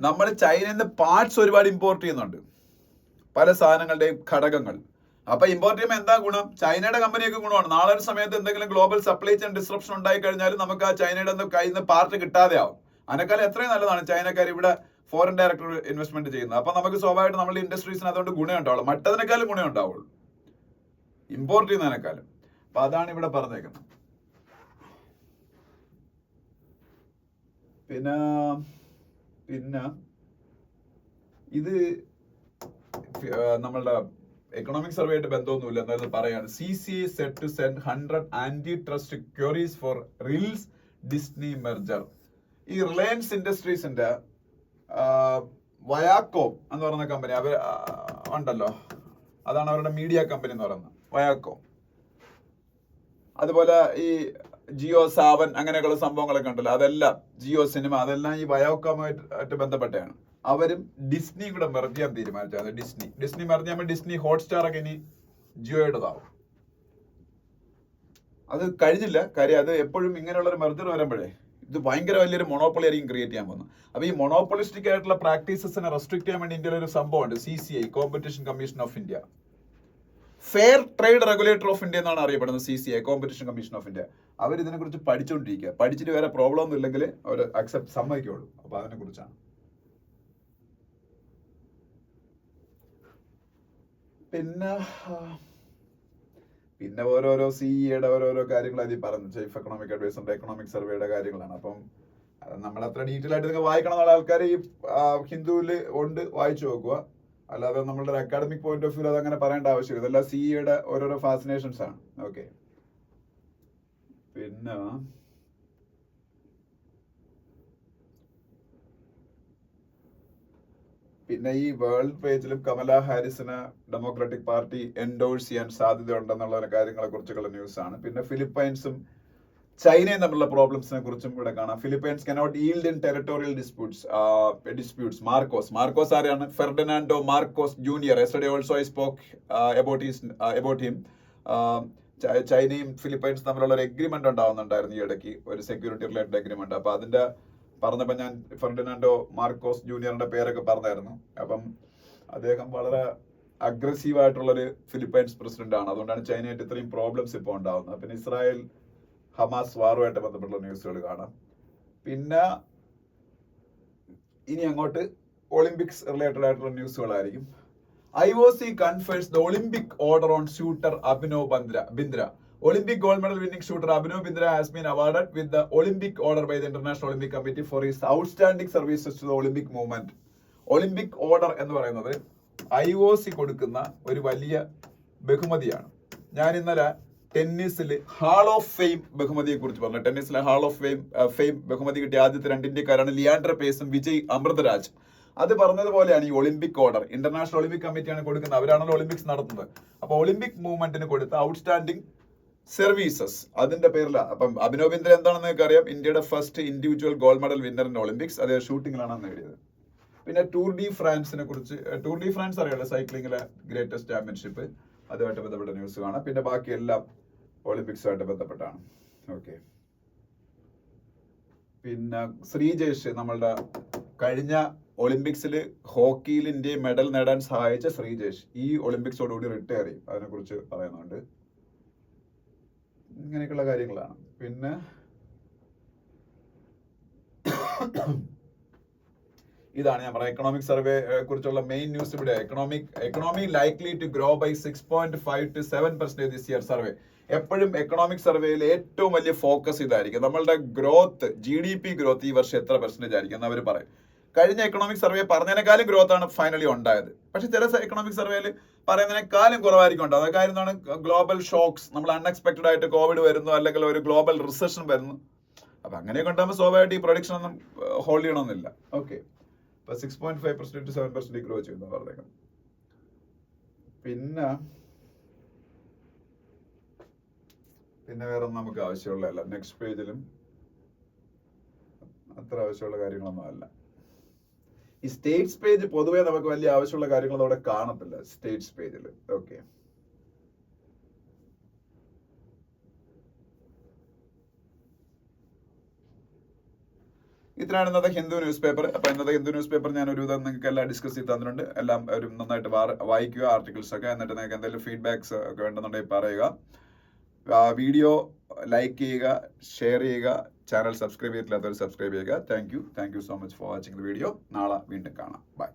നമ്മൾ ചൈനയിൽ നിന്ന് പാർട്സ് ഒരുപാട് ഇമ്പോർട്ട് ചെയ്യുന്നുണ്ട്, പല സാധനങ്ങളുടെയും ഘടകങ്ങൾ. അപ്പൊ ഇമ്പോർട്ട് ചെയ്യുമ്പോൾ എന്താ ഗുണം? ചൈനയുടെ കമ്പനിയൊക്കെ ഗുണമാണ്. നാളെ ഒരു സമയത്ത് എന്തെങ്കിലും ഗ്ലോബൽ സപ്ലൈ ചെയിൻ ഡിസ്റപ്ഷൻ ഉണ്ടായി കഴിഞ്ഞാൽ നമുക്ക് ആ ചൈനയുടെ കയ്യിൽ നിന്ന് പാർട്ട് കിട്ടാതെ ആവും. അതിനേക്കാളും എത്രയും നല്ലതാണ് ചൈനക്കാർ ഇവിടെ ഫോറിൻ ഡയറക്ട് ഇൻവെസ്റ്റ്മെന്റ് ചെയ്യുന്നത്. അപ്പൊ നമുക്ക് സ്വാഭാവികമായിട്ട് നമ്മുടെ ഇൻഡസ്ട്രീസിന് അതുകൊണ്ട് ഗുണം ഉണ്ടാവുള്ളൂ, മറ്റതിനേക്കാളും ഗുണം ഉണ്ടാവുള്ളൂ ഇമ്പോർട്ട് ചെയ്യുന്നതിനേക്കാളും. അപ്പൊ അതാണ് ഇവിടെ പറഞ്ഞേക്കുന്നത്. പിന്നെ ഇത് നമ്മളുടെ എക്കണോമിക് സർവേ ആയിട്ട് ബന്ധമൊന്നുമില്ല, എന്നാലും പറയാണ്. CCI set to send 100 anti trust queries for Reliance Disney merger. ഈ റിലയൻസ് ഇൻഡസ്ട്രീസിന്റെ വയാക്കോം എന്ന് പറയുന്ന കമ്പനി അവർ ഉണ്ടല്ലോ, അതാണ് അവരുടെ മീഡിയ കമ്പനി എന്ന് പറയുന്നത്, വയാക്കോം. അതുപോലെ ഈ ജിയോ സാവൻ അങ്ങനെയൊക്കെയുള്ള സംഭവങ്ങളൊക്കെ ഉണ്ടല്ലോ, അതെല്ലാം ജിയോ സിനിമ, അതെല്ലാം ഈ വയോക്കോമായിട്ട് ബന്ധപ്പെട്ടാണ്. അവരും ഡിസ്നി കൂടെ മെർജ് ചെയ്യാൻ തീരുമാനിച്ചത്. ഡിസ്നി മെർജ് ചെയ്യുമ്പോൾ ഡിസ്നി ഹോട്ട്സ്റ്റാർ ഒക്കെ ഇനി ജിയോയുടേതാവും. അത് കഴിഞ്ഞില്ല കാര്യം. അത് എപ്പോഴും ഇങ്ങനെയുള്ളൊരു മെർജർ വരുമ്പോഴേ ഇത് ഭയങ്കര വലിയൊരു മൊണോപ്പൊളി ആയിരിക്കും ക്രിയേറ്റ് ചെയ്യാൻ പോകുന്നത്. അപ്പൊ ഈ മൊണോപ്പൊളിസ്റ്റിക് ആയിട്ടുള്ള പ്രാക്ടീസസിനെ റെസ്ട്രിക്ട് ചെയ്യാൻ വേണ്ടി ഇന്ത്യയിൽ ഒരു സംഭവമുണ്ട്, CCI, competition commission of India. Fair trade regulator of India എന്നാണ് അറിയപ്പെടുന്നത് CCI, competition commission of India. അവർ ഇതിനെ കുറിച്ച് പഠിച്ചുകൊണ്ടിരിക്കുക. പഠിച്ചിട്ട് വേറെ പ്രോബ്ലം ഒന്നും ഇല്ലെങ്കിൽ അവർ സമ്മതിക്കുള്ളൂ. അപ്പൊ അതിനെ കുറിച്ചാണ്. പിന്നെ ഓരോരോ CEയുടെ ഓരോരോ കാര്യങ്ങൾ അതിൽ പറഞ്ഞു. ചീഫ് എക്കണോമിക് അഡ്വൈസറിന്റെ എക്കണോമിക് സർവേയുടെ കാര്യങ്ങളാണ്. അപ്പം നമ്മൾ അത്ര ഡീറ്റെയിൽ ആയിട്ട് നിങ്ങൾ വായിക്കണം എന്നുള്ള ആൾക്കാർ ഈ ഹിന്ദുവിൽ ഉണ്ട്, വായിച്ചു നോക്കുക. അല്ലാതെ നമ്മളുടെ അക്കാഡമിക് പോയിന്റ് ഓഫ് വ്യൂ അത് അങ്ങനെ പറയേണ്ട ആവശ്യമില്ല. ഇതെല്ലാം CEയുടെ ഓരോരോ ഫാസിനേഷൻസ് ആണ്. ഓക്കെ. പിന്നെ ഈ വേൾഡ് പേജിലും കമല ഹാരിസിന് ഡെമോക്രാറ്റിക് പാർട്ടി എൻഡോഴ്സ് ചെയ്യാൻ സാധ്യതയുണ്ടെന്നുള്ള കാര്യങ്ങളെ കുറിച്ചുള്ള ന്യൂസ് ആണ്. പിന്നെ ഫിലിപ്പൈൻസും ചൈനയും തമ്മിലുള്ള പ്രോബ്ലംസിനെ കുറിച്ചും ഇവിടെ കാണാം. Philippines cannot yield in territorial disputes. Marcos ആരെയാണ്? Ferdinando Marcos junior. Yesterday also I spoke about him. ചൈനയും ഫിലിപ്പൈൻസും തമ്മിലുള്ള ഒരു എഗ്രിമെന്റ് ഉണ്ടാവുന്നുണ്ടായിരുന്നു ഈ ഇടയ്ക്ക്, ഒരു സെക്യൂരിറ്റി റിലേറ്റഡ് എഗ്രിമെന്റ്. അപ്പൊ അതിന്റെ പറഞ്ഞപ്പോൾ ഞാൻ ഫെർഡിനാൻഡോ മാർക്കോസ് ജൂനിയറിന്റെ പേരൊക്കെ പറഞ്ഞായിരുന്നു. അപ്പം അദ്ദേഹം വളരെ അഗ്രസീവ് ആയിട്ടുള്ളൊരു ഫിലിപ്പൈൻസ് പ്രസിഡന്റ് ആണ്. അതുകൊണ്ടാണ് ചൈനയായിട്ട് ഇത്രയും പ്രോബ്ലംസ് ഇപ്പോൾ ഉണ്ടാവുന്നത്. പിന്നെ ഇസ്രായേൽ ഹമാസ് വാറുമായിട്ട് ബന്ധപ്പെട്ടുള്ള ന്യൂസുകൾ കാണാം. പിന്നെ ഇനി അങ്ങോട്ട് ഒളിമ്പിക്സ് റിലേറ്റഡ് ആയിട്ടുള്ള ന്യൂസുകളായിരിക്കും. IOC confers the Olympic order on shooter Abhinav Bindra. Olympic gold medal winning shooter Abhinav Bindra has been awarded with the Olympic order by the International Olympic Committee for his outstanding services to the Olympic movement. Olympic order എന്ന് പറയുന്നത് IOC കൊടുക്കുന്ന ഒരു വലിയ ബഹുമതിയാണ്. ഞാൻ ഇന്നലെ ടെന്നീസിൽ hall of fame ബഹുമതിയെ കുറിച്ച് പറഞ്ഞു. ടെന്നീസിലെ ഹാൾ ഓഫ് ഫെയിം ബഹുമതി കിട്ടിയ ആദ്യത്തെ 2 ഇന്ത്യക്കാരാണ് ലിയാൻഡർ പേസും വിജയ് അമൃതരാജ്. അത് പറഞ്ഞതുപോലെയാണ് ഈ ഒളിമ്പിക് ഓർഡർ. ഇന്റർനാഷണൽ ഒളിമ്പിക് കമ്മിറ്റിയാണ് കൊടുക്കുന്നത്. അവരാണല്ലോ ഒളിമ്പിക്സ് നടത്തുന്നത്. അപ്പൊ ഒളിമ്പിക് മൂവ്മെന്റിന് കൊടുത്ത ഔട്ട്സ്റ്റാൻഡിംഗ് സർവീസസ് അതിന്റെ പേരിലാണ്. അപ്പം അഭിനവ് ബിന്ദ്ര എന്താണെന്ന് നിങ്ങൾക്ക് അറിയാം. ഇന്ത്യയുടെ first individual gold medal winner in Olympics. അത് ഷൂട്ടിങ്ങിലാണ് നേടിയത്. പിന്നെ ടൂർ ഡി ഫ്രാൻസിനെ കുറിച്ച്, ടൂർ ഡി ഫ്രാൻസ് അറിയാലോ, സൈക്ലിങ്ങിലെ ഗ്രേറ്റസ്റ്റ് ചാമ്പ്യൻഷിപ്പ്, അതുമായിട്ട് ബന്ധപ്പെട്ട ന്യൂസ് കാണാം. പിന്നെ ബാക്കി എല്ലാം ഒളിമ്പിക്സുമായിട്ട് ബന്ധപ്പെട്ടാണ്. ഓക്കെ. പിന്നെ ശ്രീജേഷ്, നമ്മളുടെ കഴിഞ്ഞ ഒളിമ്പിക്സിൽ ഹോക്കിയിൽ ഇന്ത്യയെ മെഡൽ നേടാൻ സഹായിച്ച ശ്രീജേഷ് ഈ ഒളിമ്പിക്സോടുകൂടി റിട്ടയർ ചെയ്യും. അതിനെ കുറിച്ച് പറയുന്നുണ്ട്. ഇങ്ങനെയൊക്കെയുള്ള കാര്യങ്ങളാണ്. പിന്നെ ഇതാണ് ഞാൻ പറയാം എക്കണോമിക് സർവേ കുറിച്ചുള്ള മെയിൻ ന്യൂസ്. ഇവിടെ economy likely to grow by 6.5 to 7% this year survey. എപ്പോഴും എക്കണോമിക് സർവേയിൽ ഏറ്റവും വലിയ ഫോക്കസ് ഇതായിരിക്കും. നമ്മളുടെ ഗ്രോത്ത്, GDP ഗ്രോത്ത് ഈ വർഷം എത്ര % ആയിരിക്കും എന്ന് അവർ പറയും. കഴിഞ്ഞ എക്കണോമിക് സർവേ പറഞ്ഞതിനേക്കാളും ഗ്രോത്ത് ആണ് ഫൈനലി ഉണ്ടായത്. പക്ഷെ ചില എക്കണോമിക് സർവേയിൽ പറയുന്നതിനേക്കാളും കുറവായിരിക്കും ഉണ്ടാകും. അത് കാര്യം എന്താണ്? ഗ്ലോബൽ ഷോക്സ്, നമ്മൾ അൺഎക്സ്പെക്ടഡ് ആയിട്ട് കോവിഡ് വരുന്നു, അല്ലെങ്കിൽ ഒരു ഗ്ലോബൽ റിസഷൻ വരുന്നു. അപ്പൊ അങ്ങനെയൊക്കെ ഉണ്ടാകുമ്പോൾ സ്വാഭാവികമായിട്ട് ഈ പ്രൊഡിക്ഷൻ ഒന്നും ഹോൾഡ് ചെയ്യണമെന്നില്ല. ഓക്കെ. ഇപ്പൊ 6.5% to 7% ഗ്രോ ചെയ്യുന്നു പറഞ്ഞേക്കാം. പിന്നെ വേറെ നമുക്ക് ആവശ്യമുള്ളതല്ല. നെക്സ്റ്റ് പേജിലും അത്ര ആവശ്യമുള്ള കാര്യങ്ങളൊന്നും അല്ല. ഈ സ്റ്റേറ്റ്സ് പേജ് പൊതുവെ നമുക്ക് വലിയ ആവശ്യമുള്ള കാര്യങ്ങളൊന്നും അവിടെ കാണത്തില്ല സ്റ്റേറ്റ്സ് പേജിൽ. ഓക്കെ. ഇത്രയാണ് ഇന്നത്തെ ഹിന്ദു ന്യൂസ് പേപ്പർ. അപ്പൊ ഇന്നത്തെ ഹിന്ദു ന്യൂസ് പേപ്പർ ഞാൻ ഒരുവിധം നിങ്ങൾക്ക് എല്ലാം ഡിസ്കസ് ചെയ്ത് തന്നിട്ടുണ്ട്. എല്ലാം ഒരു നന്നായിട്ട് വായിക്കുക ആർട്ടിക്കിൾസ് ഒക്കെ. എന്നിട്ട് നിങ്ങൾക്ക് എന്തെങ്കിലും ഫീഡ്ബാക്സ് ഒക്കെ വേണ്ടെന്നുണ്ടെങ്കിൽ പറയുക. വീഡിയോ ലൈക്ക് ചെയ്യുക, ഷെയർ ചെയ്യുക, ചാനൽ സബ്സ്ക്രൈബ് ചെയ്തിട്ടില്ലാത്തവർ സബ്സ്ക്രൈബ് ചെയ്യുക. Thank you so much for watching the video. നാളെ വീണ്ടും കാണാം. ബൈ.